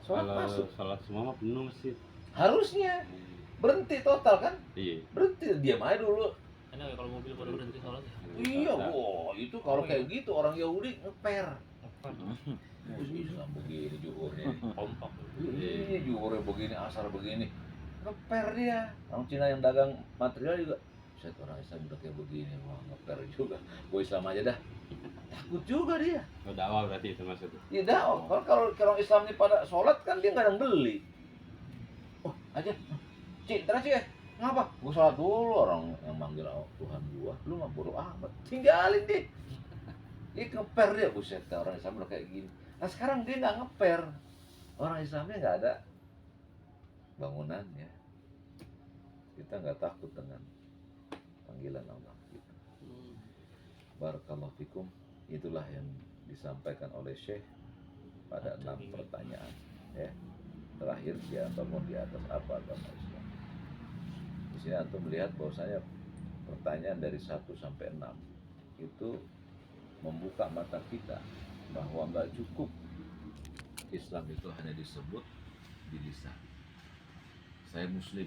sholat masuk. Sholat semua mah penuh masjid. Harusnya berhenti total kan? Iya. Berhenti, diam aja dulu. Enak ya kalau mobil baru berhenti sholat ya? Iya, wah itu kalau kayak gitu orang Yahudi ngeper. Islam begini juhurnya, Kompak. ini juhurnya begini, asar begini, ngeper dia. Orang Cina yang dagang material juga, set orang Islam udah kayak begini, wah ngeper juga. Gue Islam aja dah, takut juga dia. Oh, dakwah berarti itu maksudnya. Ya dah, kalau orang Islam ini pada sholat kan dia nggak ada yang beli. Oh aja, Cik, terus ya, ngapa? Gue sholat dulu, orang yang manggil Tuhan gua, lu mah bodo amat, tinggalin deh. Dia ngeper dia, buset, orang Islam udah kayak gini. Nah sekarang dia nggak ngeper, orang Islamnya nggak ada bangunannya. Kita nggak takut dengan panggilan Allah gitu. Barakallahu fikum. Itulah yang disampaikan oleh Syekh pada 6 pertanyaan ya. Terakhir dia bangun di atas apa agama Islam. Di sini antum melihat bahwasanya pertanyaan dari 1 sampai 6 itu membuka mata kita bahwa nggak cukup Islam itu hanya disebut di lisan. Saya Muslim.